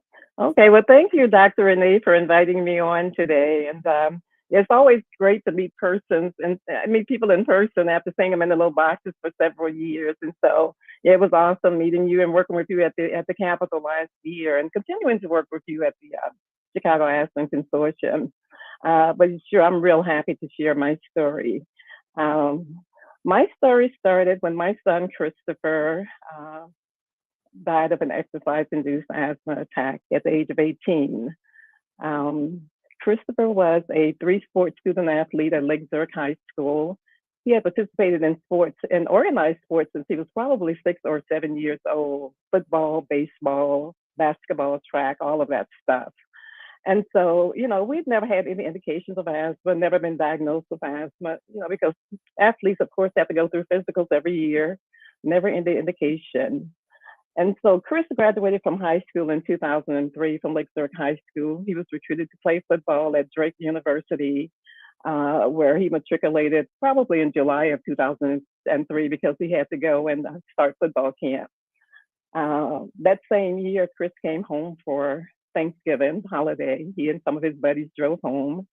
Okay. Well, thank you, Dr. Renee, for inviting me on today. And it's always great to meet persons and meet people in person after seeing them in the little boxes for several years. And so it was awesome meeting you and working with you at the Capitol last year and continuing to work with you at the Chicago Asthma Consortium. But sure, I'm real happy to share my story. My story started when my son, Christopher, died of an exercise-induced asthma attack at the age of 18. Christopher was a 3-sport student athlete at Lake Zurich High School. He had participated in sports and organized sports since he was probably 6 or 7 years old: football, baseball, basketball, track, all of that stuff. And so, we've never had any indications of asthma, never been diagnosed with asthma, because athletes, of course, have to go through physicals every year, never any indication. And so Chris graduated from high school in 2003 from Lake Zurich High School. He was recruited to play football at Drake University, where he matriculated probably in July of 2003 because he had to go and start football camp. That same year, Chris came home for Thanksgiving holiday. He and some of his buddies drove home.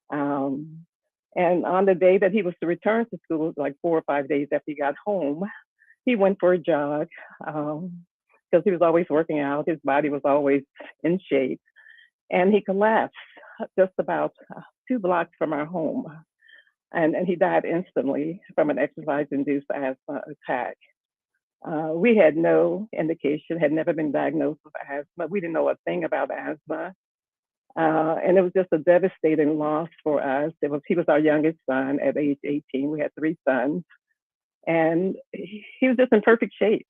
And on the day that he was to return to school, like 4 or 5 days after he got home, he went for a jog because he was always working out. His body was always in shape. And he collapsed just about 2 blocks from our home. And he died instantly from an exercise-induced asthma attack. We had no indication, had never been diagnosed with asthma. We didn't know a thing about asthma. And it was just a devastating loss for us. He was our youngest son at age 18. We had 3 sons. And he was just in perfect shape.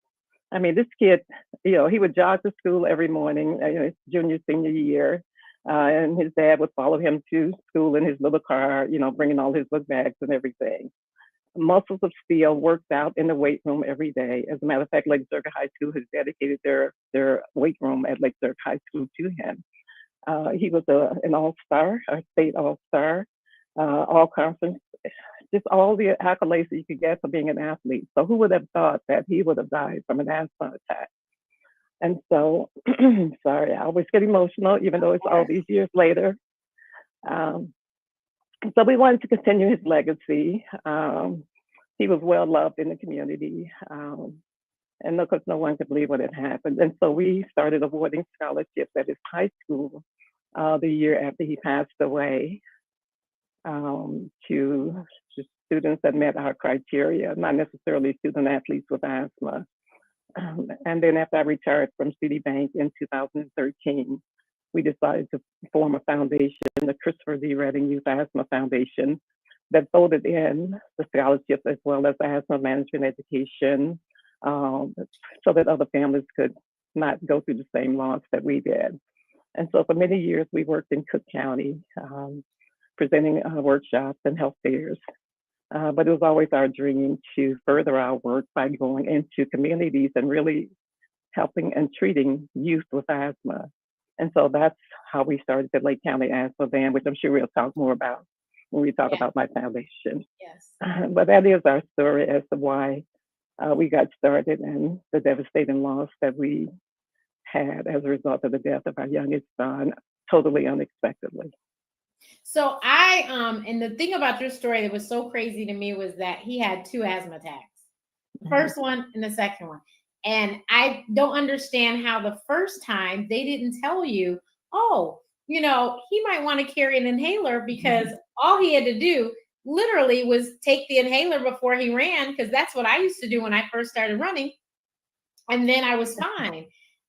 I mean, this kid, he would jog to school every morning, his junior, senior year. And his dad would follow him to school in his little car, bringing all his book bags and everything. muscles of steel, worked out in the weight room every day. As a matter of fact, Lake Zurich High School has dedicated their weight room at Lake Zurich High School to him. He was an all-star, a state all-star, all conference, just all the accolades that you could get for being an athlete. So who would have thought that he would have died from an asthma attack? And so, sorry, I always get emotional, even though it's all these years later. So we wanted to continue his legacy. He was well loved in the community. And of course, no one could believe what had happened. And so we started awarding scholarships at his high school the year after he passed away to students that met our criteria, not necessarily student athletes with asthma. And then after I retired from Citibank in 2013, we decided to form a foundation, the Christopher D. Redding Youth Asthma Foundation, that folded in the scholarships as well as asthma management education, so that other families could not go through the same loss that we did. And so for many years, we worked in Cook County, presenting workshops and health fairs. But it was always our dream to further our work by going into communities and really helping and treating youth with asthma. And so that's how we started the Lake County Asthma Band, which I'm sure we'll talk more about when we talk about my foundation. Yes. But that is our story as to why we got started and the devastating loss that we had as a result of the death of our youngest son, totally unexpectedly. So and the thing about your story that was so crazy to me was that he had 2 asthma attacks, the first one and the second one. And I don't understand how the first time they didn't tell you, oh, he might want to carry an inhaler, because all he had to do literally was take the inhaler before he ran, because that's what I used to do when I first started running. And then I was fine.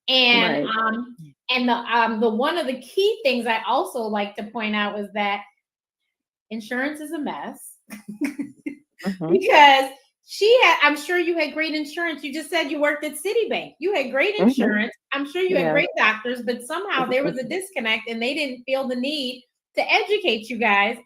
And Right. and the one of the key things I also like to point out was that insurance is a mess. Because I'm sure you had great insurance. You just said you worked at Citibank. You had great insurance. I'm sure you had great doctors, but somehow there was a disconnect and they didn't feel the need to educate you guys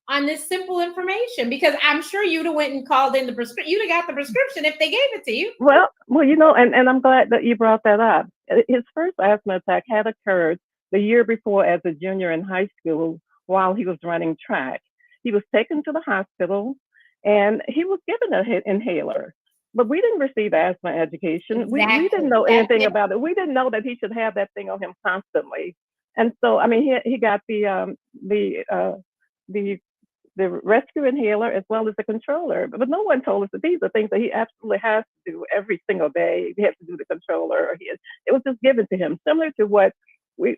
on this simple information, because I'm sure you'd have went and called in the prescription. You'd have got the prescription if they gave it to you. Well, and I'm glad that you brought that up. His first asthma attack had occurred the year before as a junior in high school while he was running track. He was taken to the hospital and he was given an inhaler, but we didn't receive asthma education. Exactly. We didn't know anything about it. We didn't know that he should have that thing on him constantly. And so, I mean, he got the rescue inhaler as well as the controller, but no one told us that these are things that he absolutely has to do every single day. He has to do the controller. It was just given to him, similar to what we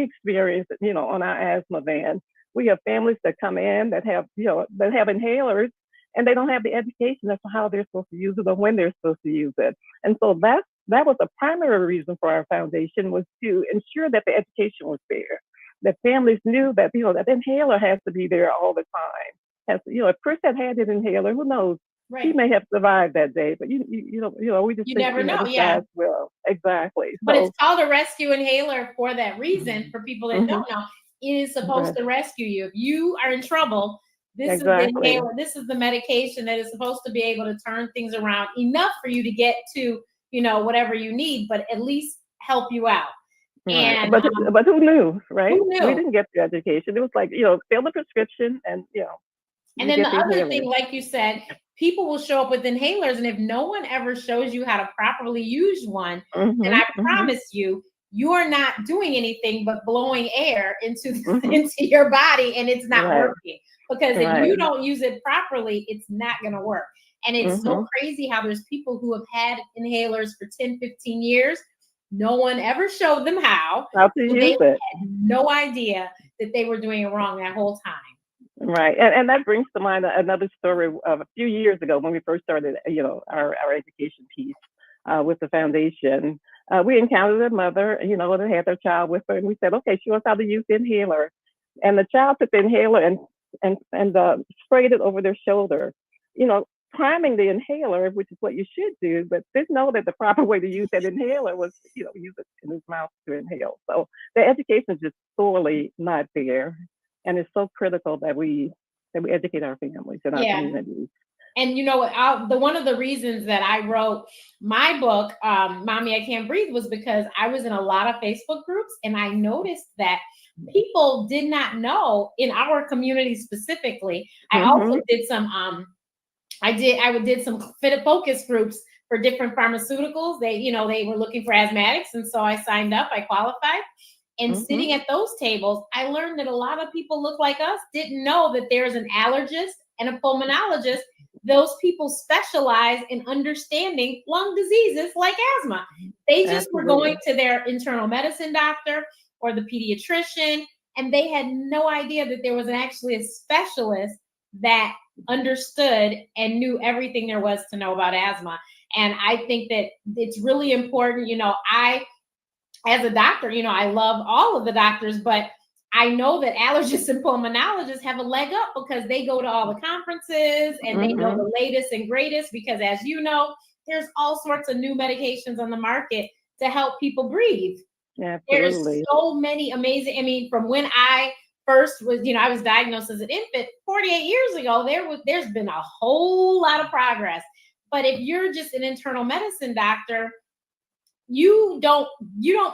experienced, on our asthma van. We have families that come in that have inhalers, and they don't have the education as to how they're supposed to use it or when they're supposed to use it. And so that was a primary reason for our foundation, was to ensure that the education was there, that families knew that, that inhaler has to be there all the time. As if Chris had an inhaler, who knows? Right. He may have survived that day, but we just never know. Yeah, will. Exactly. But it's called a rescue inhaler for that reason. For people that don't know, it is supposed to rescue you. If you are in trouble, this is the inhaler. This is the medication that is supposed to be able to turn things around enough for you to get to whatever you need, but at least help you out. Right. And but who knew, right? Who knew? We didn't get the education. It was like, fill the prescription and And then the other thing, like you said, people will show up with inhalers, and if no one ever shows you how to properly use one, then I promise you are not doing anything but blowing air into your body, and it's not working. Because if you don't use it properly, it's not going to work. And it's so crazy how there's people who have had inhalers for 10, 15 years. No one ever showed them how to use it. Had no idea that they were doing it wrong that whole time. Right. And that brings to mind another story of a few years ago when we first started, our education piece with the foundation. We encountered a mother, that had their child with her, and we said, okay, show us how to use the inhaler. And the child took the inhaler and sprayed it over their shoulder, priming the inhaler, which is what you should do, but didn't know that the proper way to use that inhaler was, use it in his mouth to inhale. So the education is just sorely not there. And it's so critical that we educate our families and our communities And one of the reasons that I wrote my book, Mommy, I Can't Breathe, was because I was in a lot of Facebook groups, and I noticed that people did not know in our community specifically. I also did some I did some fit focus groups for different pharmaceuticals. They were looking for asthmatics, and so I signed up, I qualified. And sitting at those tables, I learned that a lot of people look like us didn't know that there's an allergist and a pulmonologist. Those people specialize in understanding lung diseases like asthma. They just were going to their internal medicine doctor or the pediatrician, and they had no idea that there was actually a specialist that understood and knew everything there was to know about asthma. And I think that it's really important. As a doctor, I love all of the doctors, but I know that allergists and pulmonologists have a leg up because they go to all the conferences and they know the latest and greatest, because as you know, there's all sorts of new medications on the market to help people breathe. There's so many amazing, from when I first was, I was diagnosed as an infant 48 years ago, there's been a whole lot of progress. But if you're just an internal medicine doctor, you don't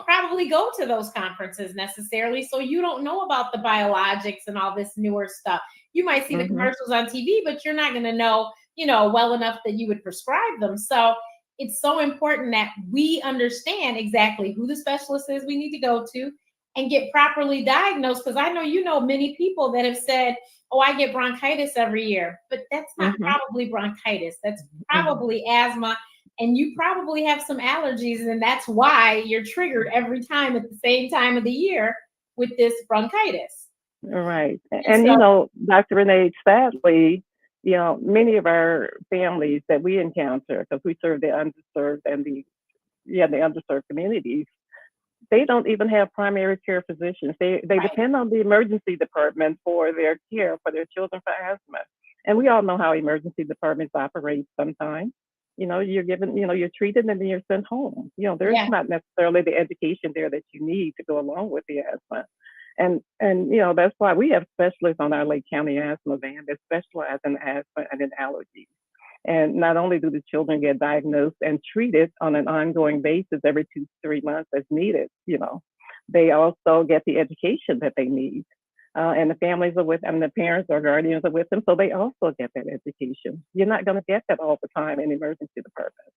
probably go to those conferences necessarily, so you don't know about the biologics and all this newer stuff. You might see the commercials on TV, but you're not going to know well enough that you would prescribe them. So it's so important that we understand exactly who the specialist is we need to go to and get properly diagnosed, because I know many people that have said, oh, I get bronchitis every year, but that's not probably bronchitis. That's probably asthma. And you probably have some allergies, and that's why you're triggered every time at the same time of the year with this bronchitis. Right. And so, Dr. Renee, sadly, many of our families that we encounter, because we serve the underserved and the underserved communities, they don't even have primary care physicians. They depend on the emergency department for their care for their children for asthma. And we all know how emergency departments operate sometimes. You're given, you're treated and then you're sent home. There's not necessarily the education there that you need to go along with the asthma. And that's why we have specialists on our Lake County asthma van that specialize in asthma and in allergies. And not only do the children get diagnosed and treated on an ongoing basis every 2 to 3 months as needed, they also get the education that they need. And the families are with them, the parents or guardians are with them, so they also get that education. You're not going to get that all the time in emergency departments.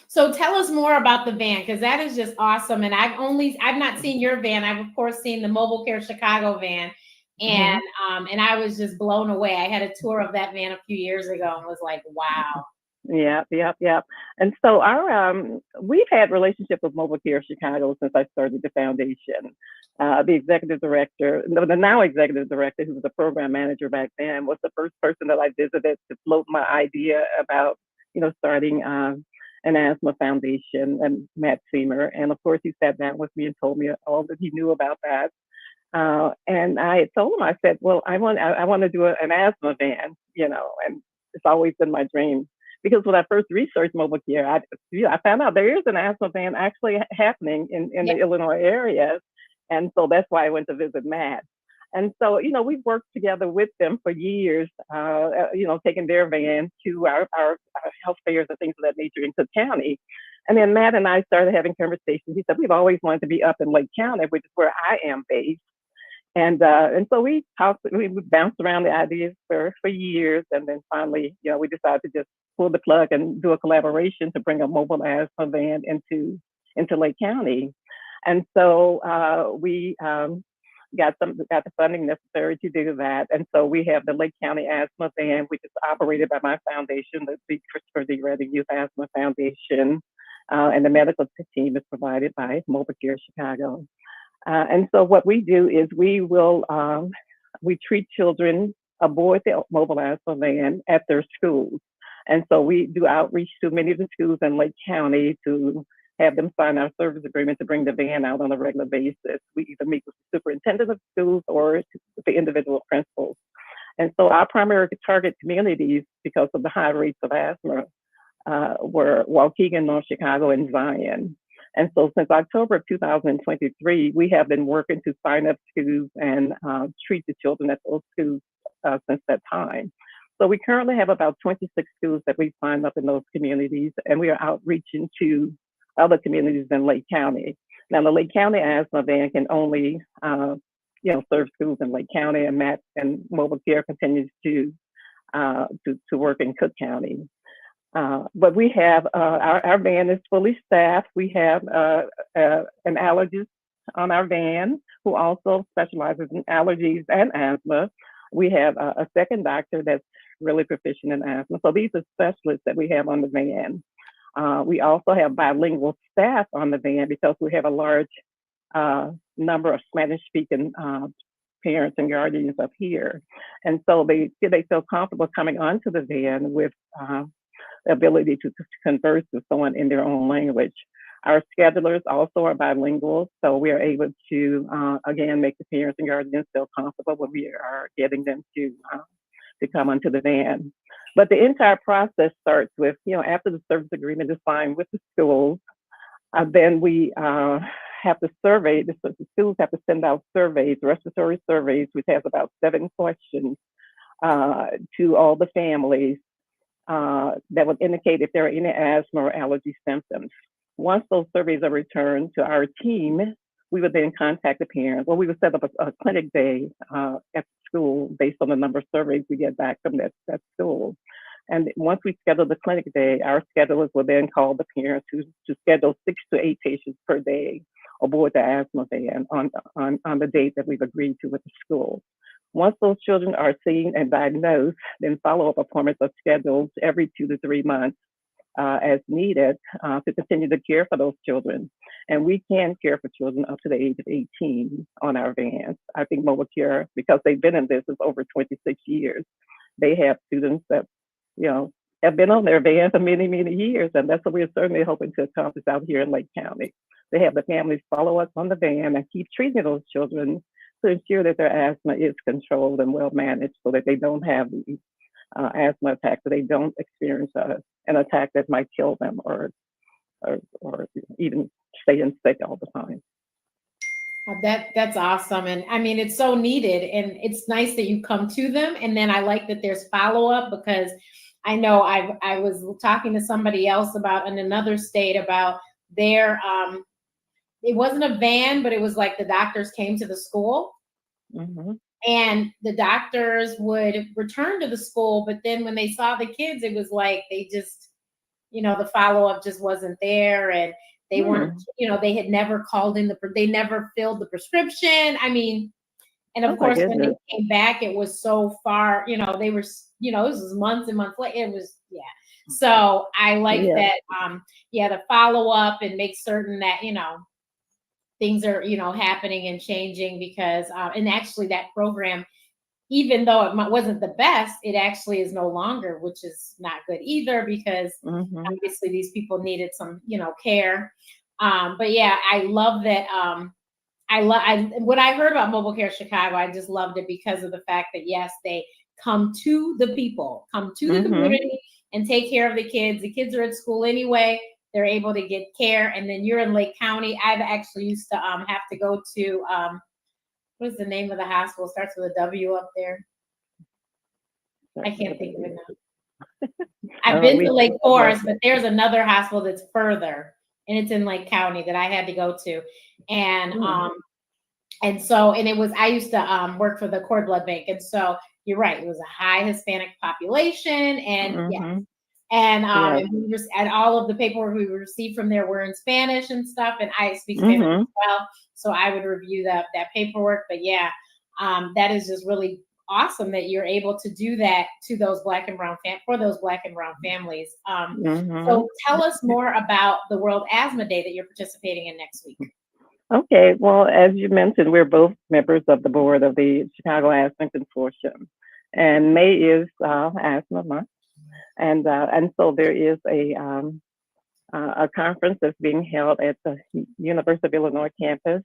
So tell us more about the van, because that is just awesome. And I've not seen your van. I've of course seen the Mobile Care Chicago van, and and I was just blown away. I had a tour of that van a few years ago and was like, wow. Yeah. And so we've had relationship with Mobile Care Chicago since I started the foundation. The executive director, the now executive director, who was the program manager back then, was the first person that I visited to float my idea about, starting an asthma foundation, and Matt Seamer. And of course, he sat down with me and told me all that he knew about that. And I told him, I said, well, I want to do an asthma van, and it's always been my dream. Because when I first researched mobile care, I found out there is an asthma van actually happening in the Illinois area. And so that's why I went to visit Matt. And so, we've worked together with them for years, taking their van to our health fairs and things of that nature in Cook County. And then Matt and I started having conversations. He said, we've always wanted to be up in Lake County, which is where I am based. And so we bounced around the ideas for years. And then finally, we decided to just pull the plug and do a collaboration to bring a mobile asthma van into Lake County. And so we got the funding necessary to do that. And so we have the Lake County Asthma Van, which is operated by my foundation, the Christopher D. Redding Youth Asthma Foundation. And the medical team is provided by Mobile Care Chicago. And so what we do is we treat children aboard the mobile asthma van at their schools. And so we do outreach to many of the schools in Lake County to have them sign our service agreement to bring the van out on a regular basis. We either meet with the superintendent of schools or the individual principals. And so our primary target communities, because of the high rates of asthma, were Waukegan, North Chicago, and Zion. And so since October of 2023, we have been working to sign up schools and treat the children at those schools since that time. So we currently have about 26 schools that we signed up in those communities, and we are outreaching to other communities in Lake County. Now, the Lake County Asthma Van can only, serve schools in Lake County, and Matt and Mobile Care continues to work in Cook County. But we have our van is fully staffed. We have an allergist on our van who also specializes in allergies and asthma. We have a second doctor that's really proficient in asthma. So these are specialists that we have on the van. We also have bilingual staff on the van because we have a large number of Spanish-speaking parents and guardians up here. And so they feel comfortable coming onto the van with the ability to converse with someone in their own language. Our schedulers also are bilingual, so we are able to, again, make the parents and guardians feel comfortable when we are getting them to come onto the van. But the entire process starts with, after the service agreement is signed with the schools, then we have to survey, the schools have to send out surveys, respiratory surveys, which has about 7 questions to all the families that would indicate if there are any asthma or allergy symptoms. Once those surveys are returned to our team, we would then contact the parent. Well, we would set up a clinic day at school based on the number of surveys we get back from that school. And once we schedule the clinic day, our schedulers will then call the parents to schedule 6 to 8 patients per day aboard the asthma van on the date that we've agreed to with the school. Once those children are seen and diagnosed, then follow-up appointments are scheduled every 2 to 3 months as needed to continue to care for those children. And we can care for children up to the age of 18 on our vans. I think Mobile Care, because they've been in business over 26 years, they have students that, have been on their van for many, many years. And that's what we're certainly hoping to accomplish out here in Lake County. They have the families follow us on the van and keep treating those children to ensure that their asthma is controlled and well managed so that they don't have the asthma attack, so they don't experience an attack that might kill them or even stay in sick all the time. That's awesome. And I mean, it's so needed, and it's nice that you come to them. And then I like that there's follow-up, because I know I was talking to somebody else about in another state about their, it wasn't a van, but it was like the doctors came to the school. Mm-hmm. And the doctors would return to the school, but then when they saw the kids, it was like they just, the follow-up just wasn't there, and they weren't, they had never called in they never filled the prescription. I mean, and of course, when they came back, it was so far, they were, this was months and months later. It was, So I like that, the follow-up and make certain that, things are, happening and changing, because, and actually that program, even though it wasn't the best, it actually is no longer, which is not good either, because obviously these people needed some, care. But yeah, I love that. When I heard about Mobile Care Chicago, I just loved it because of the fact that, yes, they come to the people, come to the community and take care of the kids. The kids are at school anyway. They're able to get care. And then you're in Lake County. I've actually used to have to go to, what is the name of the hospital? It starts with a W up there. I can't think of it now. I've been to Lake Forest, but there's another hospital that's further, and it's in Lake County that I had to go to. And I used to work for the cord blood bank. And so you're right, it was a high Hispanic population, and and all of the paperwork we received from there were in Spanish and stuff, and I speak Spanish as well, so I would review that paperwork. But that is just really awesome that you're able to do that to those Black and Brown families. So tell us more about the World Asthma Day that you're participating in next week. Okay, well, as you mentioned, we're both members of the board of the Chicago Asthma Consortium, and May is Asthma Month. And so there is a conference that's being held at the University of Illinois campus.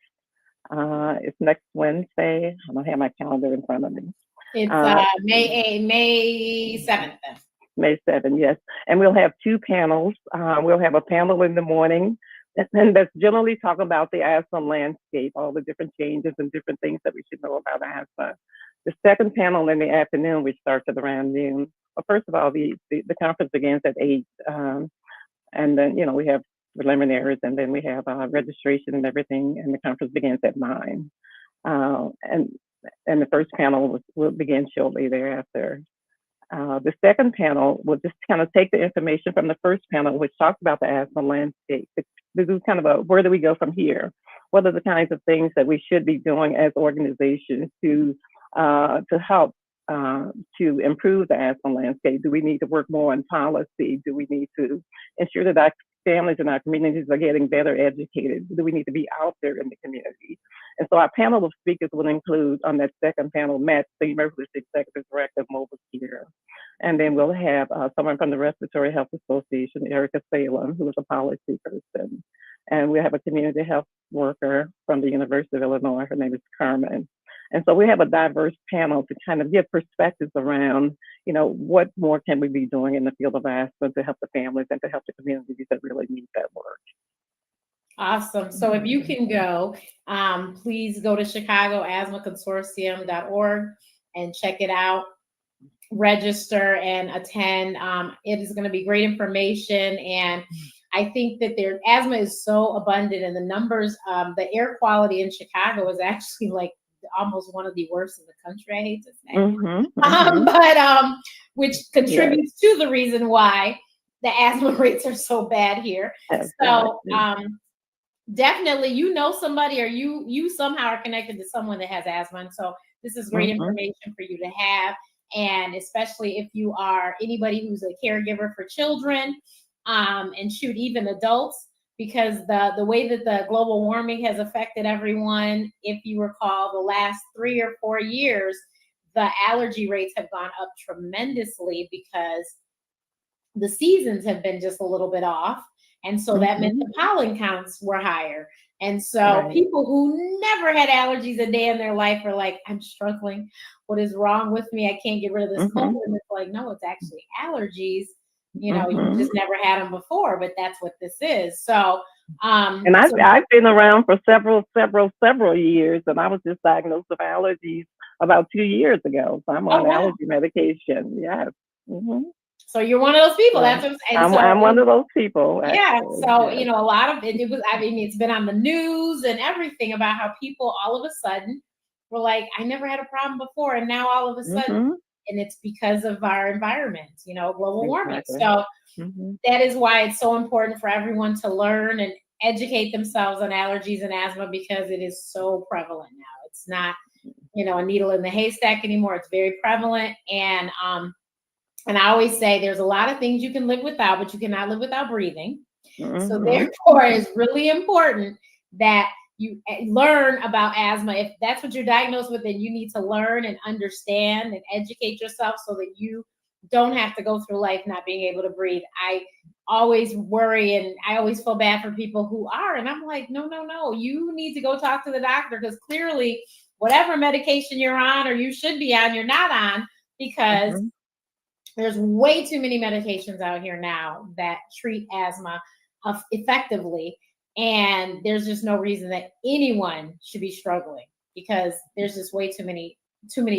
It's next Wednesday. I don't have my calendar in front of me. It's May 7th. May 7th, yes. And we'll have 2 panels. We'll have a panel in the morning, and that's generally talking about the asthma landscape, all the different changes and different things that we should know about asthma. The second panel in the afternoon, which starts at around noon, well, first of all, the conference begins at 8, and then we have preliminaries, and then we have registration and everything, and the conference begins at 9. And the first panel will begin shortly thereafter. The second panel will just kind of take the information from the first panel, which talks about the asthma landscape. This is kind of a where do we go from here? What are the kinds of things that we should be doing as organizations to help to improve the asthma landscape? Do we need to work more on policy? Do we need to ensure that our families in our communities are getting better educated? Do we need to be out there in the community? And so our panel of speakers will include, on that second panel, Matt Seamer, who's the Executive Director of Mobile Care. And then we'll have someone from the Respiratory Health Association, Erica Salem, who is a policy person. And we have a community health worker from the University of Illinois. Her name is Carmen. And so we have a diverse panel to kind of give perspectives around, what more can we be doing in the field of asthma to help the families and to help the communities that really need that work. Awesome. So if you can go, please go to chicagoasthmaconsortium.org and check it out. Register and attend. It is going to be great information. And I think that asthma is so abundant, and the numbers, the air quality in Chicago is actually like almost one of the worst in the country. I hate to say, but which contributes to the reason why the asthma rates are so bad here. So definitely, somebody, or you somehow are connected to someone that has asthma, and so this is great information for you to have. And especially if you are anybody who's a caregiver for children, and even adults, because the way that the global warming has affected everyone, if you recall, the last 3 or 4 years, the allergy rates have gone up tremendously because the seasons have been just a little bit off. And so that meant the pollen counts were higher. And so people who never had allergies a day in their life are like, I'm struggling. What is wrong with me? I can't get rid of this cold. And it's like, no, it's actually allergies. You just never had them before, but that's what this is. So, and I've been around for several years, and I was just diagnosed with allergies about 2 years ago. So I'm on allergy medication. Yes. So you're one of those people. That's what I'm one of those people. Actually. Yeah. So, a lot of it was, it's been on the news and everything about how people all of a sudden were like, I never had a problem before. And now all of a sudden, and it's because of our environment, global warming. So that is why it's so important for everyone to learn and educate themselves on allergies and asthma, because it is so prevalent now. It's not, a needle in the haystack anymore. It's very prevalent. And I always say there's a lot of things you can live without, but you cannot live without breathing. So therefore, it's really important that you learn about asthma. If that's what you're diagnosed with, then you need to learn and understand and educate yourself so that you don't have to go through life not being able to breathe. I always worry, and I always feel bad for people who are, and I'm like, no, you need to go talk to the doctor, because clearly whatever medication you're on or you should be on, you're not on, because there's way too many medications out here now that treat asthma effectively. And there's just no reason that anyone should be struggling, because there's just way too many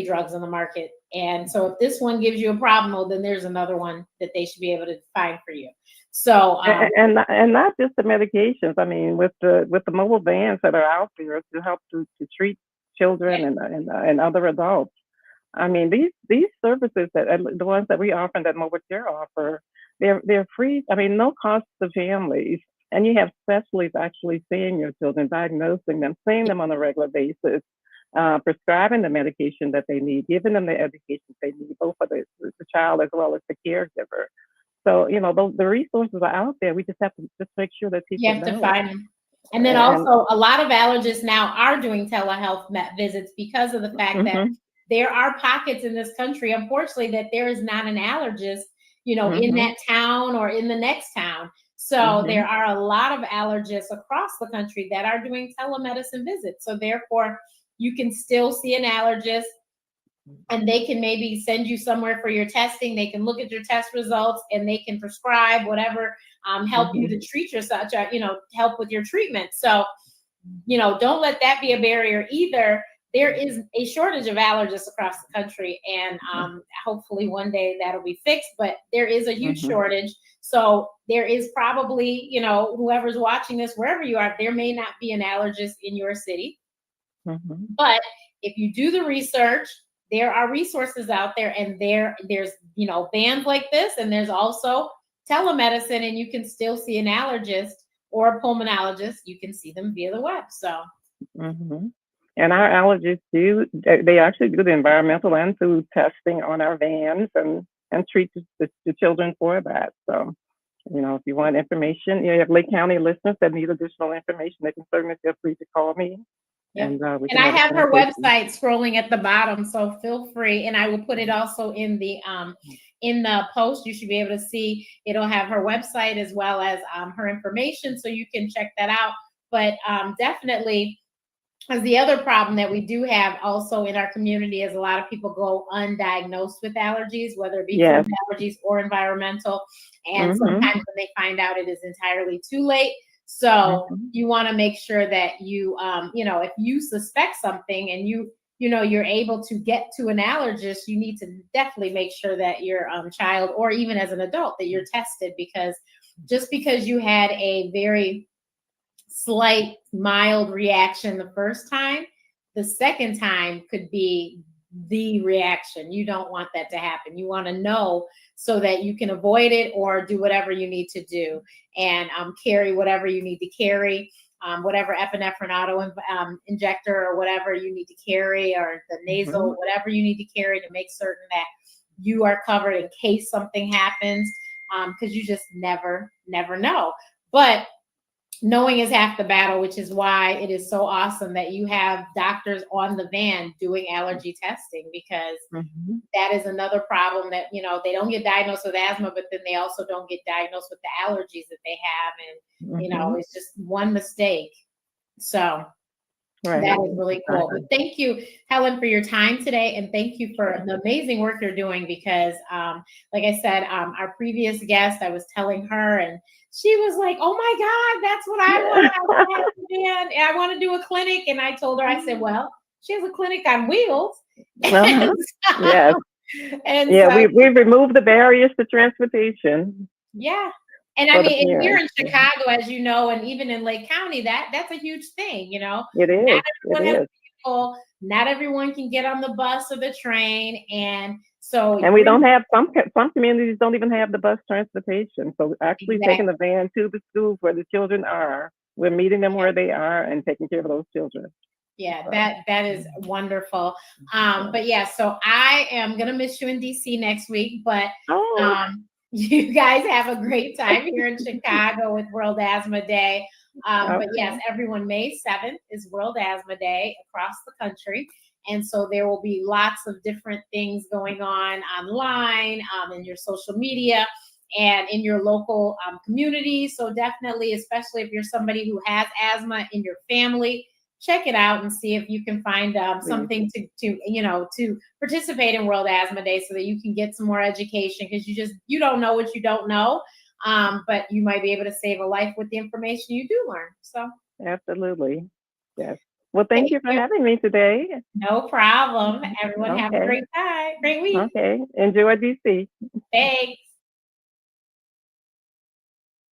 drugs on the market. And so if this one gives you a problem, well, then there's another one that they should be able to find for you. So and not just the medications. I mean, with the mobile vans that are out there to help to treat children and other adults. I mean, these services that the ones that we offer, that Mobile Care offer, they're free. I mean, no cost to families, and you have specialists actually seeing your children, diagnosing them, seeing them on a regular basis, prescribing the medication that they need, giving them the education they need, both for the child as well as the caregiver. So the resources are out there. We just have to just make sure that people to find them. And then also, a lot of allergists now are doing telehealth visits because of the fact that there are pockets in this country, unfortunately, that there is not an allergist, in that town or in the next town. So there are a lot of allergists across the country that are doing telemedicine visits. So therefore, you can still see an allergist, and they can maybe send you somewhere for your testing. They can look at your test results, and they can prescribe whatever, help you to treat yourself, help with your treatment. So, don't let that be a barrier either, there is a shortage of allergists across the country, and hopefully one day that'll be fixed, but there is a huge shortage. So there is probably, whoever's watching this, wherever you are, there may not be an allergist in your city. But if you do the research, there are resources out there, and there's bands like this, and there's also telemedicine, and you can still see an allergist or a pulmonologist. You can see them via the web. So and our allergists they actually do the environmental and food testing on our vans and treat the children for that. So if you want information, you have Lake County listeners that need additional information, they can certainly feel free to call me. And I have her website scrolling at the bottom, so feel free. And I will put it also in the post. You should be able to see, it'll have her website as well as her information, so you can check that out. But definitely, as the other problem that we do have also in our community is a lot of people go undiagnosed with allergies, whether it be food allergies or environmental. And sometimes when they find out, it is entirely too late. So you want to make sure that you, if you suspect something and you're able to get to an allergist, you need to definitely make sure that your child, or even as an adult, that you're tested, because just because you had a very slight, mild reaction the first time, the second time could be the reaction. You don't want that to happen. You want to know so that you can avoid it or do whatever you need to do, and carry whatever you need to carry, whatever epinephrine auto injector or whatever you need to carry, or the nasal, whatever you need to carry to make certain that you are covered in case something happens, because you just never know. But knowing is half the battle, which is why it is so awesome that you have doctors on the van doing allergy testing, because that is another problem that, they don't get diagnosed with asthma, but then they also don't get diagnosed with the allergies that they have. And, it's just one mistake. So that is really cool. But thank you, Helen, for your time today. And thank you for the amazing work you're doing, because like I said, our previous guest, I was telling her, and she was like, oh my God, that's what I want. And I want to do a clinic. And I told her, I said, well, she has a clinic on wheels. Yes. And we've removed the barriers to transportation. Yeah. And I mean, here in Chicago, as you know, and even in Lake County, that's a huge thing, It is. Not everyone has a vehicle, not everyone can get on the bus or the train. And so we don't have, some communities don't even have the bus transportation. So actually taking the van to the schools where the children are, we're meeting them where they are and taking care of those children. Yeah, that is wonderful. But yeah, so I am gonna miss you in DC next week, but you guys have a great time here in Chicago with World Asthma Day. But yes, everyone, May 7th is World Asthma Day across the country. And so there will be lots of different things going on online, in your social media, and in your local community. So definitely, especially if you're somebody who has asthma in your family, check it out and see if you can find something to participate in World Asthma Day, so that you can get some more education, because you don't know what you don't know, but you might be able to save a life with the information you do learn. So absolutely, yes. Well, thank you for having me today. No problem. Everyone have a great time, great week. Okay, enjoy DC. Thanks.